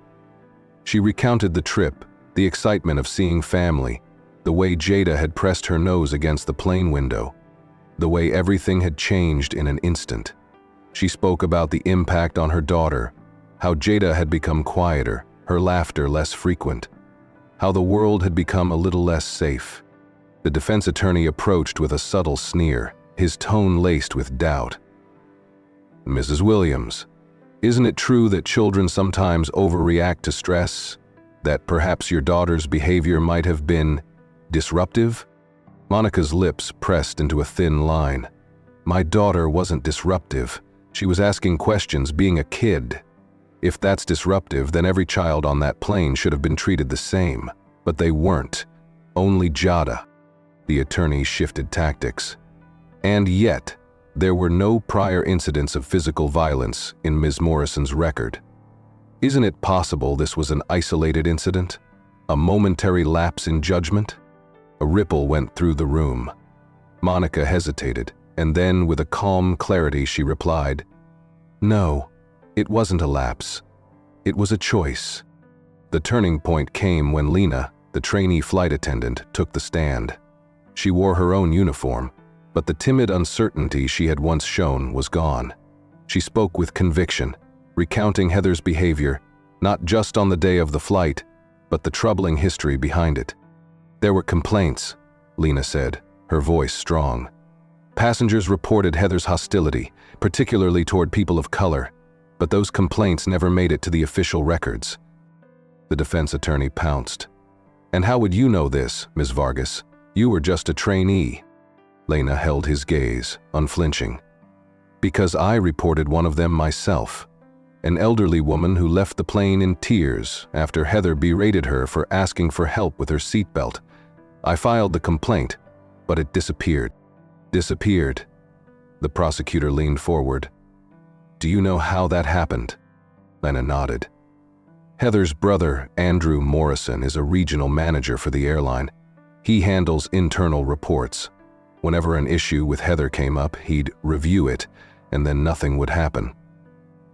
She recounted the trip, the excitement of seeing family, the way Jada had pressed her nose against the plane window, the way everything had changed in an instant. She spoke about the impact on her daughter, how Jada had become quieter, her laughter less frequent, how the world had become a little less safe. The defense attorney approached with a subtle sneer, his tone laced with doubt. "Mrs. Williams, isn't it true that children sometimes overreact to stress? That perhaps your daughter's behavior might have been disruptive?" Monica's lips pressed into a thin line. "My daughter wasn't disruptive. She was asking questions, being a kid. If that's disruptive, then every child on that plane should have been treated the same. But they weren't. Only Jada." The attorney shifted tactics. "And yet, there were no prior incidents of physical violence in Ms. Morrison's record. Isn't it possible this was an isolated incident? A momentary lapse in judgment?" A ripple went through the room. Monica hesitated, and then with a calm clarity she replied, "No, it wasn't a lapse. It was a choice." The turning point came when Lena, the trainee flight attendant, took the stand. She wore her own uniform, but the timid uncertainty she had once shown was gone. She spoke with conviction, recounting Heather's behavior, not just on the day of the flight, but the troubling history behind it. "There were complaints," Lena said, her voice strong. "Passengers reported Heather's hostility, particularly toward people of color, but those complaints never made it to the official records." The defense attorney pounced. "And how would you know this, Ms. Vargas? You were just a trainee." Lena held his gaze, unflinching. "Because I reported one of them myself. An elderly woman who left the plane in tears after Heather berated her for asking for help with her seatbelt. I filed the complaint, but it disappeared." "Disappeared?" The prosecutor leaned forward. "Do you know how that happened?" Lena nodded. "Heather's brother, Andrew Morrison, is a regional manager for the airline. He handles internal reports. Whenever an issue with Heather came up, he'd review it, and then nothing would happen.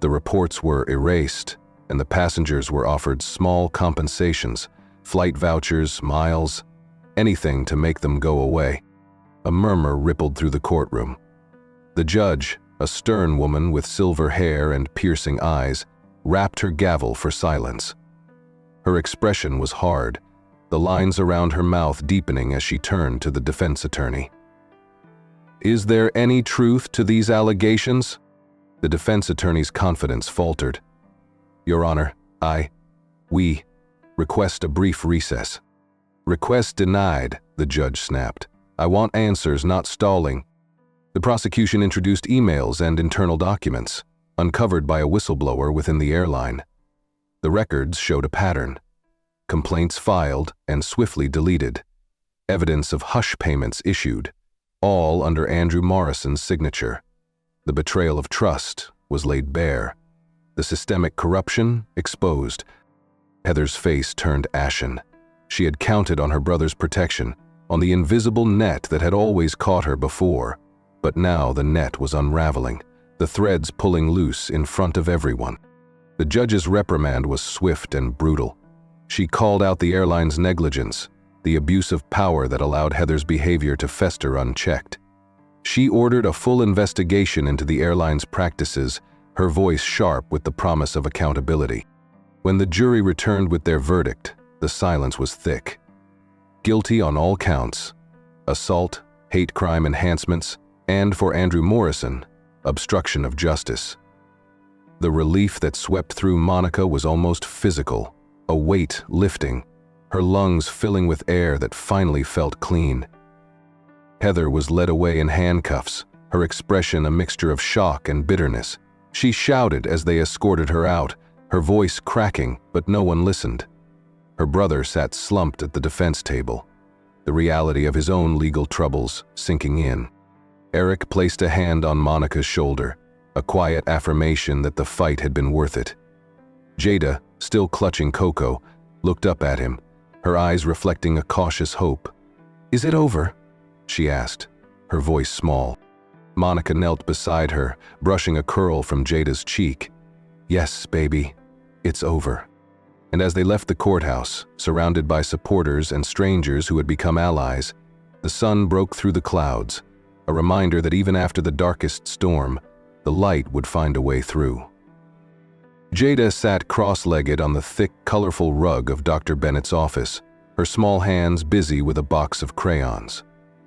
The reports were erased, and the passengers were offered small compensations, flight vouchers, miles, anything to make them go away." A murmur rippled through the courtroom. The judge, a stern woman with silver hair and piercing eyes, rapped her gavel for silence. Her expression was hard, the lines around her mouth deepening as she turned to the defense attorney. "Is there any truth to these allegations?" The defense attorney's confidence faltered. "Your Honor, we request a brief recess." "Request denied," the judge snapped. "I want answers, not stalling." The prosecution introduced emails and internal documents, uncovered by a whistleblower within the airline. The records showed a pattern. Complaints filed and swiftly deleted. Evidence of hush payments issued, all under Andrew Morrison's signature. The betrayal of trust was laid bare. The systemic corruption exposed. Heather's face turned ashen. She had counted on her brother's protection, on the invisible net that had always caught her before. But now the net was unraveling, the threads pulling loose in front of everyone. The judge's reprimand was swift and brutal. She called out the airline's negligence, the abuse of power that allowed Heather's behavior to fester unchecked. She ordered a full investigation into the airline's practices, her voice sharp with the promise of accountability. When the jury returned with their verdict, the silence was thick. Guilty on all counts: assault, hate crime enhancements, And for Andrew Morrison, obstruction of justice. The relief that swept through Monica was almost physical, a weight lifting, her lungs filling with air that finally felt clean. Heather was led away in handcuffs, her expression a mixture of shock and bitterness. She shouted as they escorted her out, her voice cracking, but no one listened. Her brother sat slumped at the defense table, the reality of his own legal troubles sinking in. Eric placed a hand on Monica's shoulder, a quiet affirmation that the fight had been worth it. Jada, still clutching Coco, looked up at him, her eyes reflecting a cautious hope. "Is it over?" she asked, her voice small. Monica knelt beside her, brushing a curl from Jada's cheek. "Yes, baby, it's over." And as they left the courthouse, surrounded by supporters and strangers who had become allies, the sun broke through the clouds, a reminder that even after the darkest storm, the light would find a way through. Jada sat cross-legged on the thick, colorful rug of Dr. Bennett's office, her small hands busy with a box of crayons.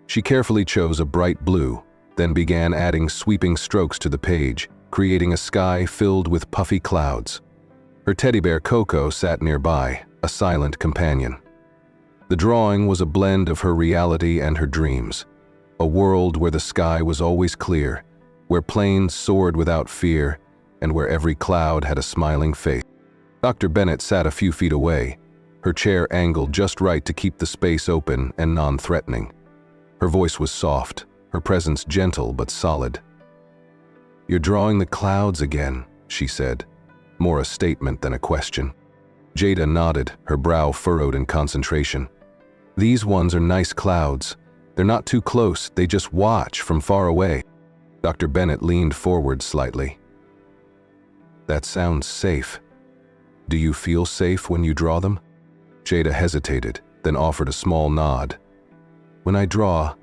She carefully chose a bright blue, then began adding sweeping strokes to the page, creating a sky filled with puffy clouds. Her teddy bear Coco sat nearby, a silent companion. The drawing was a blend of her reality and her dreams, a world where the sky was always clear, where planes soared without fear, and where every cloud had a smiling face. Dr. Bennett sat a few feet away, her chair angled just right to keep the space open and non-threatening. Her voice was soft, her presence gentle but solid. "You're drawing the clouds again," she said, more a statement than a question. Jada nodded, her brow furrowed in concentration. "These ones are nice clouds. They're not too close, they just watch from far away." Dr. Bennett leaned forward slightly. "That sounds safe. Do you feel safe when you draw them?" Jada hesitated, then offered a small nod. "When I draw,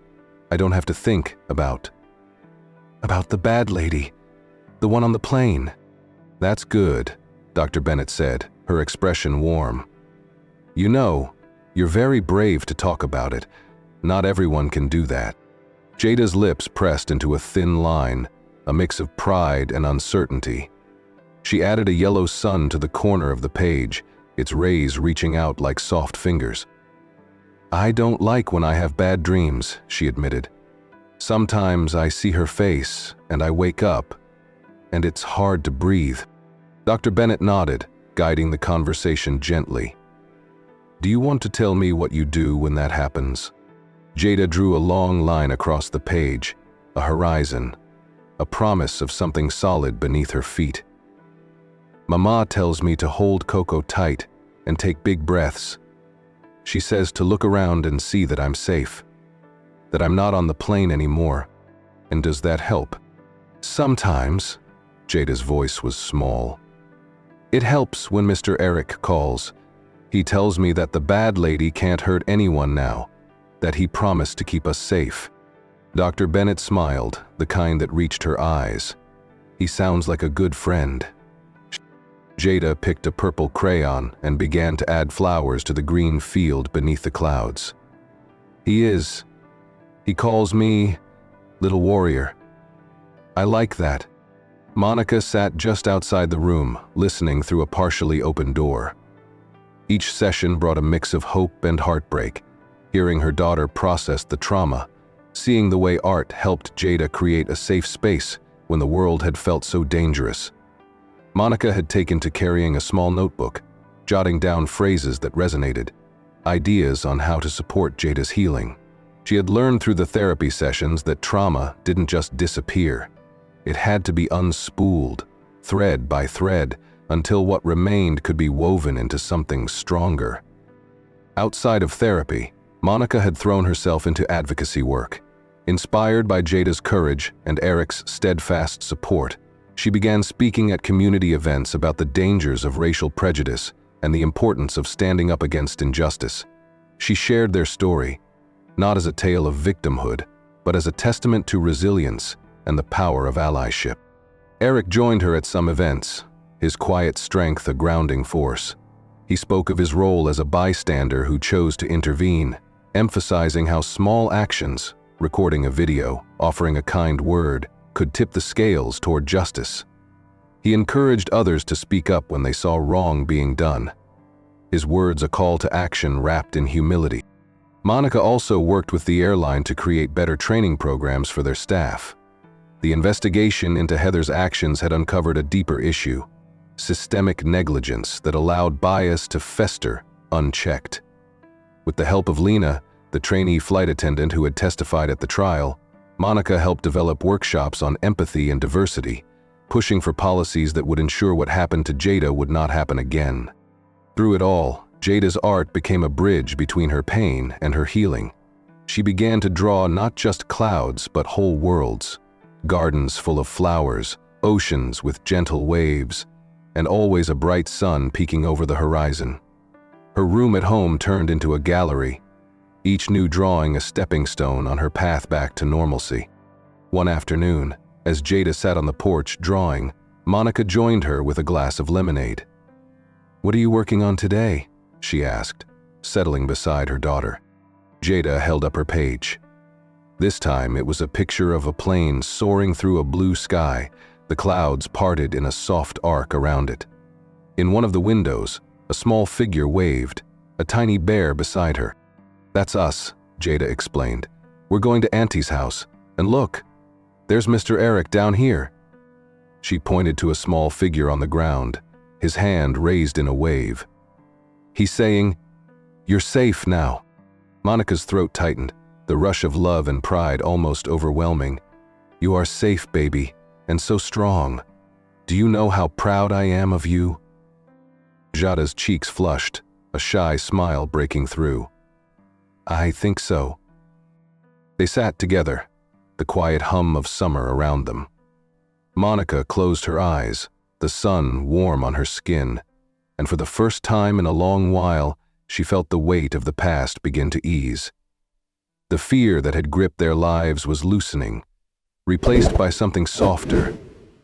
I don't have to think about the bad lady, the one on the plane." "That's good," Dr. Bennett said, her expression warm. "You know, you're very brave to talk about it. Not everyone can do that." Jada's lips pressed into a thin line, a mix of pride and uncertainty. She added a yellow sun to the corner of the page, its rays reaching out like soft fingers. "I don't like when I have bad dreams," she admitted. "Sometimes I see her face, and I wake up, and it's hard to breathe." Dr. Bennett nodded, guiding the conversation gently. "Do you want to tell me what you do when that happens?" Jada drew a long line across the page, a horizon, a promise of something solid beneath her feet. "Mama tells me to hold Coco tight and take big breaths. She says to look around and see that I'm safe, that I'm not on the plane anymore. And does that help?" "Sometimes," Jada's voice was small. "It helps when Mr. Eric calls. He tells me that the bad lady can't hurt anyone now, that he promised to keep us safe." Dr. Bennett smiled, the kind that reached her eyes. "He sounds like a good friend." Jada picked a purple crayon and began to add flowers to the green field beneath the clouds. "He is. He calls me Little Warrior. I like that." Monica sat just outside the room, listening through a partially open door. Each session brought a mix of hope and heartbreak, hearing her daughter process the trauma, seeing the way art helped Jada create a safe space when the world had felt so dangerous. Monica had taken to carrying a small notebook, jotting down phrases that resonated, ideas on how to support Jada's healing. She had learned through the therapy sessions that trauma didn't just disappear. It had to be unspooled, thread by thread, until what remained could be woven into something stronger. Outside of therapy, Monica had thrown herself into advocacy work. Inspired by Jada's courage and Eric's steadfast support, she began speaking at community events about the dangers of racial prejudice and the importance of standing up against injustice. She shared their story, not as a tale of victimhood, but as a testament to resilience and the power of allyship. Eric joined her at some events, his quiet strength a grounding force. He spoke of his role as a bystander who chose to intervene, emphasizing how small actions, recording a video, offering a kind word, could tip the scales toward justice. He encouraged others to speak up when they saw wrong being done. His words a call to action wrapped in humility. Monica also worked with the airline to create better training programs for their staff. The investigation into Heather's actions had uncovered a deeper issue: systemic negligence that allowed bias to fester unchecked. With the help of Lena, the trainee flight attendant who had testified at the trial, Monica helped develop workshops on empathy and diversity, pushing for policies that would ensure what happened to Jada would not happen again. Through it all, Jada's art became a bridge between her pain and her healing. She began to draw not just clouds but whole worlds, gardens full of flowers, oceans with gentle waves, and always a bright sun peeking over the horizon. Her room at home turned into a gallery, each new drawing a stepping stone on her path back to normalcy. One afternoon, as Jada sat on the porch drawing, Monica joined her with a glass of lemonade. "What are you working on today?" she asked, settling beside her daughter. Jada held up her page. This time it was a picture of a plane soaring through a blue sky, the clouds parted in a soft arc around it. In one of the windows, a small figure waved, a tiny bear beside her. "That's us," Jada explained. "We're going to Auntie's house, and look, there's Mr. Eric down here." She pointed to a small figure on the ground, his hand raised in a wave. "He's saying, 'You're safe now.'" Monica's throat tightened, the rush of love and pride almost overwhelming. "You are safe, baby, and so strong. Do you know how proud I am of you?" Jada's cheeks flushed, a shy smile breaking through. "I think so." They sat together, the quiet hum of summer around them. Monica closed her eyes, the sun warm on her skin, and for the first time in a long while, she felt the weight of the past begin to ease. The fear that had gripped their lives was loosening, replaced by something softer,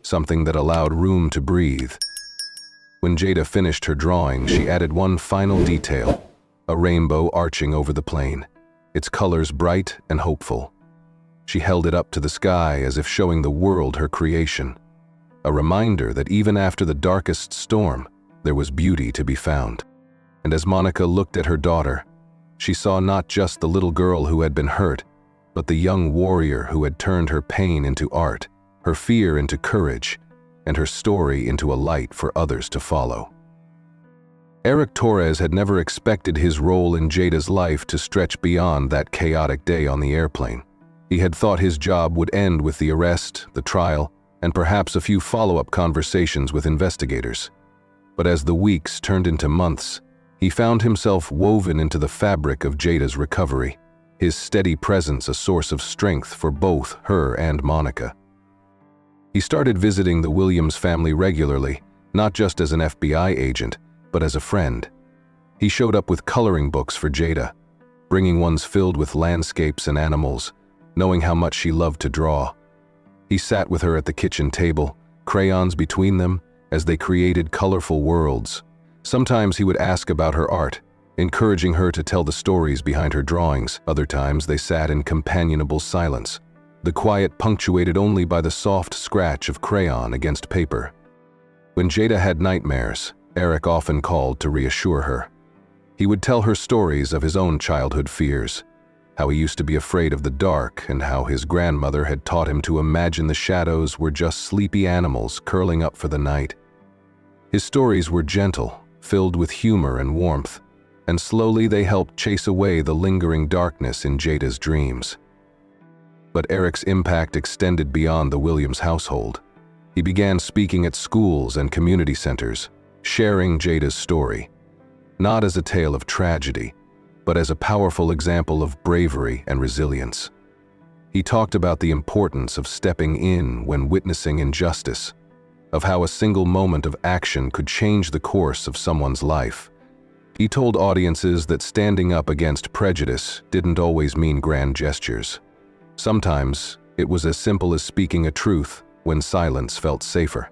something that allowed room to breathe. When Jada finished her drawing, she added one final detail, a rainbow arching over the plane, its colors bright and hopeful. She held it up to the sky as if showing the world her creation, a reminder that even after the darkest storm, there was beauty to be found. And as Monica looked at her daughter, she saw not just the little girl who had been hurt, but the young warrior who had turned her pain into art, her fear into courage, and her story into a light for others to follow. Eric Torres had never expected his role in Jada's life to stretch beyond that chaotic day on the airplane. He had thought his job would end with the arrest, the trial, and perhaps a few follow-up conversations with investigators. But as the weeks turned into months, he found himself woven into the fabric of Jada's recovery, his steady presence a source of strength for both her and Monica. He started visiting the Williams family regularly, not just as an FBI agent, but as a friend. He showed up with coloring books for Jada, bringing ones filled with landscapes and animals, knowing how much she loved to draw. He sat with her at the kitchen table, crayons between them, as they created colorful worlds. Sometimes he would ask about her art, encouraging her to tell the stories behind her drawings. Other times they sat in companionable silence, the quiet punctuated only by the soft scratch of crayon against paper. When Jada had nightmares, Eric often called to reassure her. He would tell her stories of his own childhood fears, how he used to be afraid of the dark and how his grandmother had taught him to imagine the shadows were just sleepy animals curling up for the night. His stories were gentle, filled with humor and warmth, and slowly they helped chase away the lingering darkness in Jada's dreams. But Eric's impact extended beyond the Williams household. He began speaking at schools and community centers, sharing Jada's story, not as a tale of tragedy, but as a powerful example of bravery and resilience. He talked about the importance of stepping in when witnessing injustice, of how a single moment of action could change the course of someone's life. He told audiences that standing up against prejudice didn't always mean grand gestures. Sometimes it was as simple as speaking a truth when silence felt safer.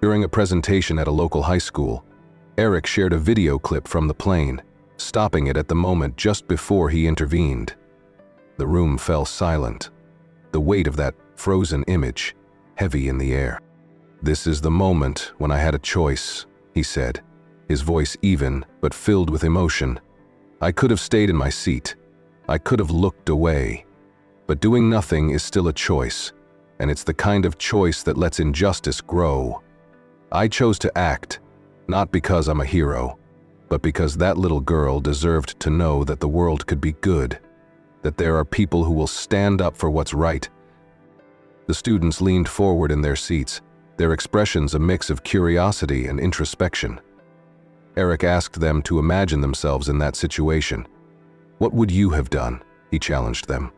During a presentation at a local high school, Eric shared a video clip from the plane, stopping it at the moment just before he intervened. The room fell silent, the weight of that frozen image heavy in the air. "This is the moment when I had a choice," he said, his voice even but filled with emotion. "I could have stayed in my seat. I could have looked away. But doing nothing is still a choice, and it's the kind of choice that lets injustice grow. I chose to act, not because I'm a hero, but because that little girl deserved to know that the world could be good, that there are people who will stand up for what's right." The students leaned forward in their seats, their expressions a mix of curiosity and introspection. Eric asked them to imagine themselves in that situation. "What would you have done?" he challenged them.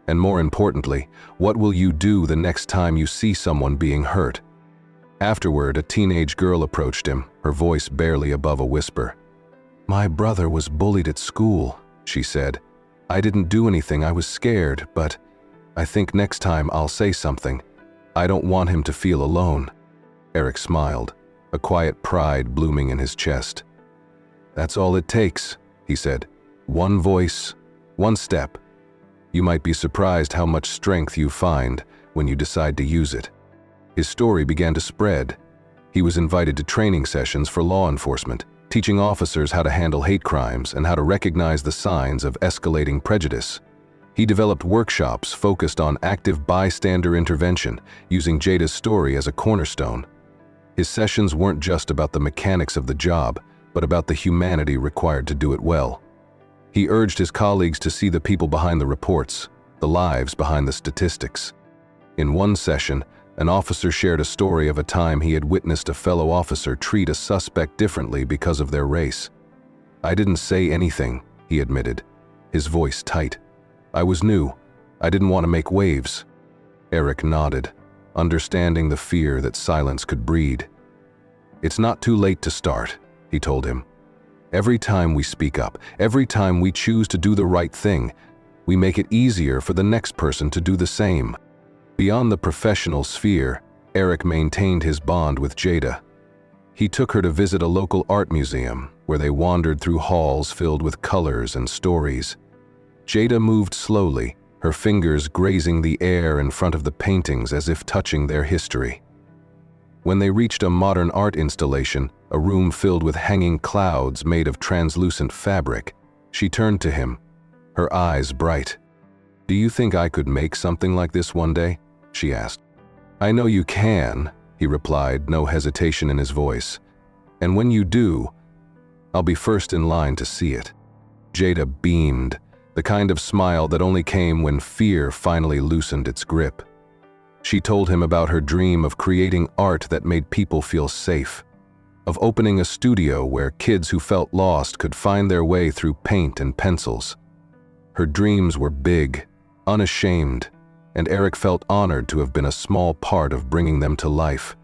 "And more importantly, what will you do the next time you see someone being hurt?" Afterward, a teenage girl approached him, her voice barely above a whisper. "My brother was bullied at school," she said. "I didn't do anything, I was scared, but I think next time I'll say something. I don't want him to feel alone." Eric smiled, a quiet pride blooming in his chest. "That's all it takes," he said. "One voice, one step. You might be surprised how much strength you find when you decide to use it." His story began to spread. He was invited to training sessions for law enforcement, teaching officers how to handle hate crimes and how to recognize the signs of escalating prejudice. He developed workshops focused on active bystander intervention, using Jada's story as a cornerstone. His sessions weren't just about the mechanics of the job, but about the humanity required to do it well. He urged his colleagues to see the people behind the reports, the lives behind the statistics. In one session, an officer shared a story of a time he had witnessed a fellow officer treat a suspect differently because of their race. "I didn't say anything," he admitted, his voice tight. "I was new. I didn't want to make waves." Eric nodded, understanding the fear that silence could breed. "It's not too late to start," he told him. "Every time we speak up, every time we choose to do the right thing, we make it easier for the next person to do the same." Beyond the professional sphere, Eric maintained his bond with Jada. He took her to visit a local art museum, where they wandered through halls filled with colors and stories. Jada moved slowly, her fingers grazing the air in front of the paintings as if touching their history. When they reached a modern art installation, a room filled with hanging clouds made of translucent fabric, she turned to him, her eyes bright. "Do you think I could make something like this one day?" she asked. "I know you can," he replied, no hesitation in his voice. "And when you do, I'll be first in line to see it." Jada beamed, the kind of smile that only came when fear finally loosened its grip. She told him about her dream of creating art that made people feel safe, of opening a studio where kids who felt lost could find their way through paint and pencils. Her dreams were big, unashamed, and Eric felt honored to have been a small part of bringing them to life.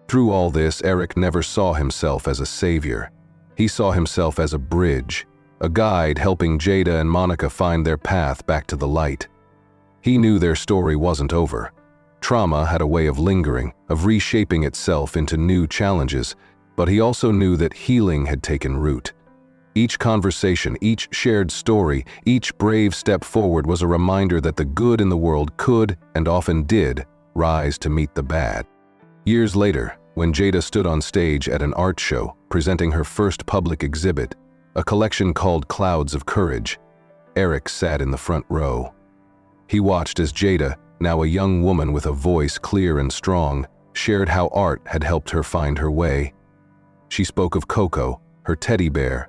Through all this, Eric never saw himself as a savior. He saw himself as a bridge, a guide helping Jada and Monica find their path back to the light. He knew their story wasn't over. Trauma had a way of lingering, of reshaping itself into new challenges, but he also knew that healing had taken root. Each conversation, each shared story, each brave step forward was a reminder that the good in the world could, and often did, rise to meet the bad. Years later, when Jada stood on stage at an art show, presenting her first public exhibit, a collection called Clouds of Courage, Eric sat in the front row. He watched as Jada, now a young woman with a voice clear and strong, shared how art had helped her find her way. She spoke of Coco, her teddy bear,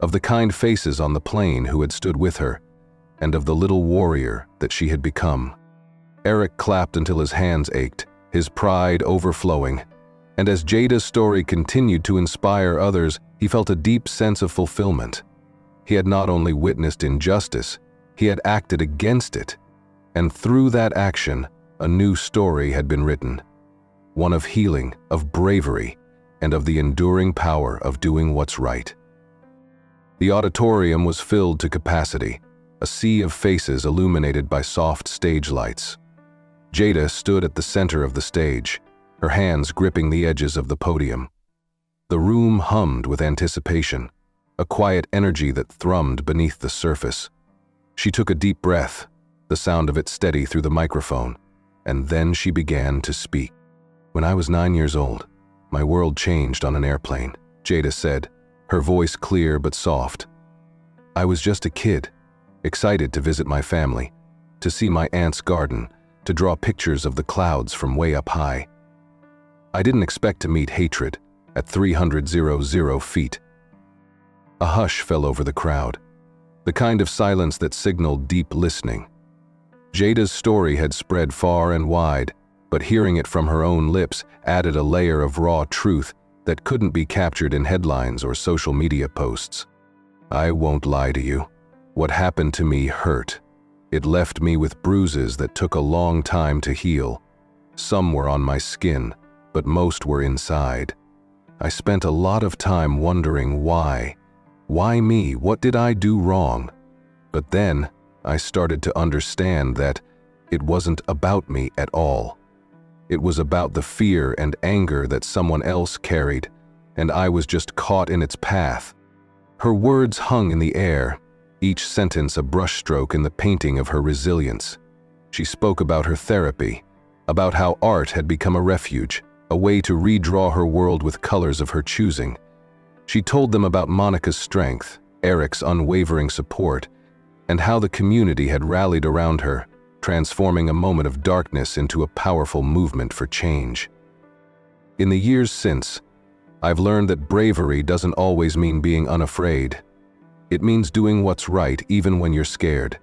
of the kind faces on the plane who had stood with her, and of the little warrior that she had become. Eric clapped until his hands ached, his pride overflowing. And as Jada's story continued to inspire others, he felt a deep sense of fulfillment. He had not only witnessed injustice, he had acted against it. And through that action, a new story had been written. One of healing, of bravery, and of the enduring power of doing what's right. The auditorium was filled to capacity, a sea of faces illuminated by soft stage lights. Jada stood at the center of the stage, her hands gripping the edges of the podium. The room hummed with anticipation, a quiet energy that thrummed beneath the surface. She took a deep breath, the sound of it steady through the microphone, and then she began to speak. "When I was 9 years old, my world changed on an airplane," Jada said, her voice clear but soft. "I was just a kid, excited to visit my family, to see my aunt's garden, to draw pictures of the clouds from way up high. I didn't expect to meet hatred at 300 feet." A hush fell over the crowd, the kind of silence that signaled deep listening. Jada's story had spread far and wide, but hearing it from her own lips added a layer of raw truth that couldn't be captured in headlines or social media posts. "I won't lie to you. What happened to me hurt. It left me with bruises that took a long time to heal. Some were on my skin, but most were inside. I spent a lot of time wondering why. Why me? What did I do wrong? But then I started to understand that it wasn't about me at all. It was about the fear and anger that someone else carried, and I was just caught in its path." Her words hung in the air, each sentence a brushstroke in the painting of her resilience. She spoke about her therapy, about how art had become a refuge, a way to redraw her world with colors of her choosing. She told them about Monica's strength, Eric's unwavering support, and how the community had rallied around her, transforming a moment of darkness into a powerful movement for change. "In the years since, I've learned that bravery doesn't always mean being unafraid. It means doing what's right even when you're scared.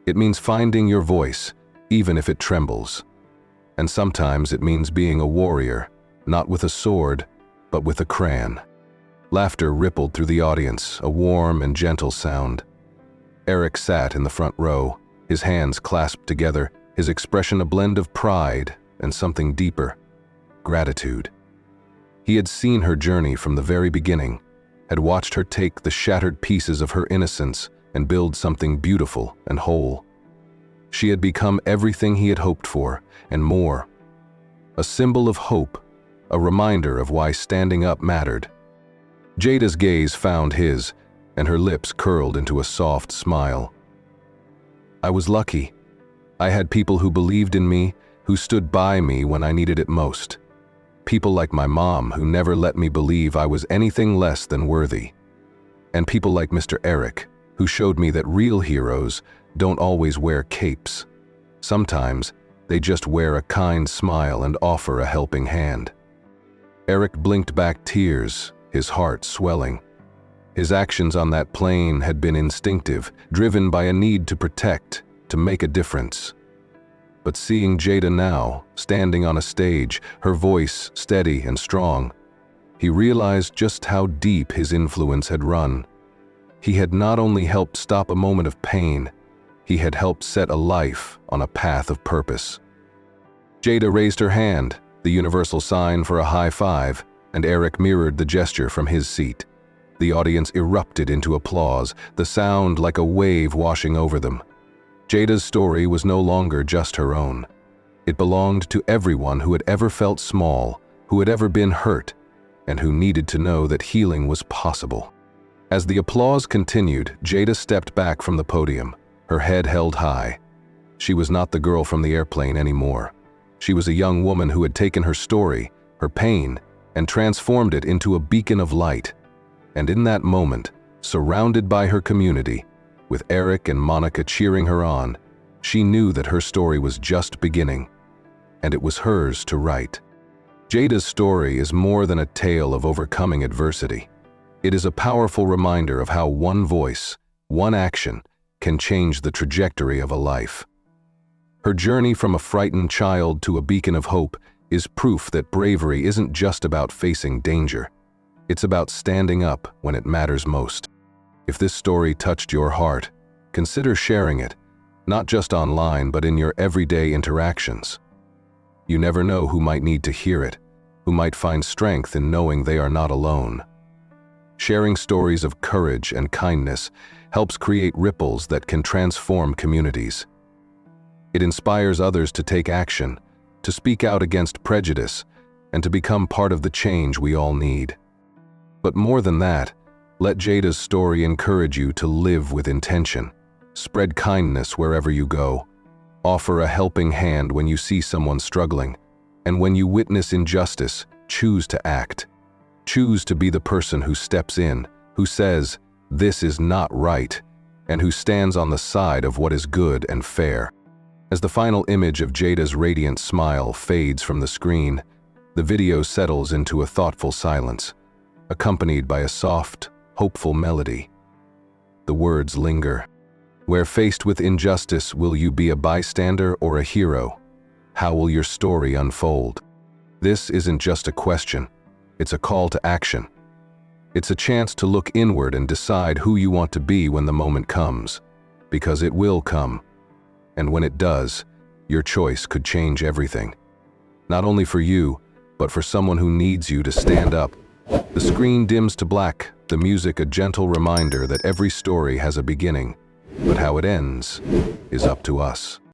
It means finding your voice, even if it trembles. And sometimes it means being a warrior, not with a sword, but with a crayon." Laughter rippled through the audience, a warm and gentle sound. Eric sat in the front row, his hands clasped together, his expression a blend of pride and something deeper, gratitude. He had seen her journey from the very beginning, had watched her take the shattered pieces of her innocence and build something beautiful and whole. She had become everything he had hoped for, and more. A symbol of hope, a reminder of why standing up mattered. Jada's gaze found his, and her lips curled into a soft smile. "I was lucky. I had people who believed in me, who stood by me when I needed it most. People like my mom who never let me believe I was anything less than worthy. And people like Mr. Eric, who showed me that real heroes don't always wear capes. Sometimes they just wear a kind smile and offer a helping hand." Eric blinked back tears, his heart swelling. His actions on that plane had been instinctive, driven by a need to protect, to make a difference. But seeing Jada now, standing on a stage, her voice steady and strong, he realized just how deep his influence had run. He had not only helped stop a moment of pain, he had helped set a life on a path of purpose. Jada raised her hand, the universal sign for a high five, and Eric mirrored the gesture from his seat. The audience erupted into applause, the sound like a wave washing over them. Jada's story was no longer just her own. It belonged to everyone who had ever felt small, who had ever been hurt, and who needed to know that healing was possible. As the applause continued, Jada stepped back from the podium, her head held high. She was not the girl from the airplane anymore. She was a young woman who had taken her story, her pain, and transformed it into a beacon of light. And in that moment, surrounded by her community, with Eric and Monica cheering her on, she knew that her story was just beginning, and it was hers to write. Jada's story is more than a tale of overcoming adversity. It is a powerful reminder of how one voice, one action, can change the trajectory of a life. Her journey from a frightened child to a beacon of hope is proof that bravery isn't just about facing danger. It's about standing up when it matters most. If this story touched your heart, consider sharing it, not just online but in your everyday interactions. You never know who might need to hear it, who might find strength in knowing they are not alone. Sharing stories of courage and kindness helps create ripples that can transform communities. It inspires others to take action, to speak out against prejudice, and to become part of the change we all need. But more than that, let Jada's story encourage you to live with intention, Spread kindness wherever you go. Offer a helping hand when you see someone struggling. And when you witness injustice, choose to act. Choose to be the person who steps in, who says, "This is not right," and who stands on the side of what is good and fair. As the final image of Jada's radiant smile fades from the screen, the video settles into a thoughtful silence, accompanied by a soft, hopeful melody. The words linger. Where faced with injustice, will you be a bystander or a hero? How will your story unfold? This isn't just a question, it's a call to action. It's a chance to look inward and decide who you want to be when the moment comes, because it will come. And when it does, your choice could change everything. Not only for you, but for someone who needs you to stand up. The screen dims to black, the music a gentle reminder that every story has a beginning, but how it ends is up to us.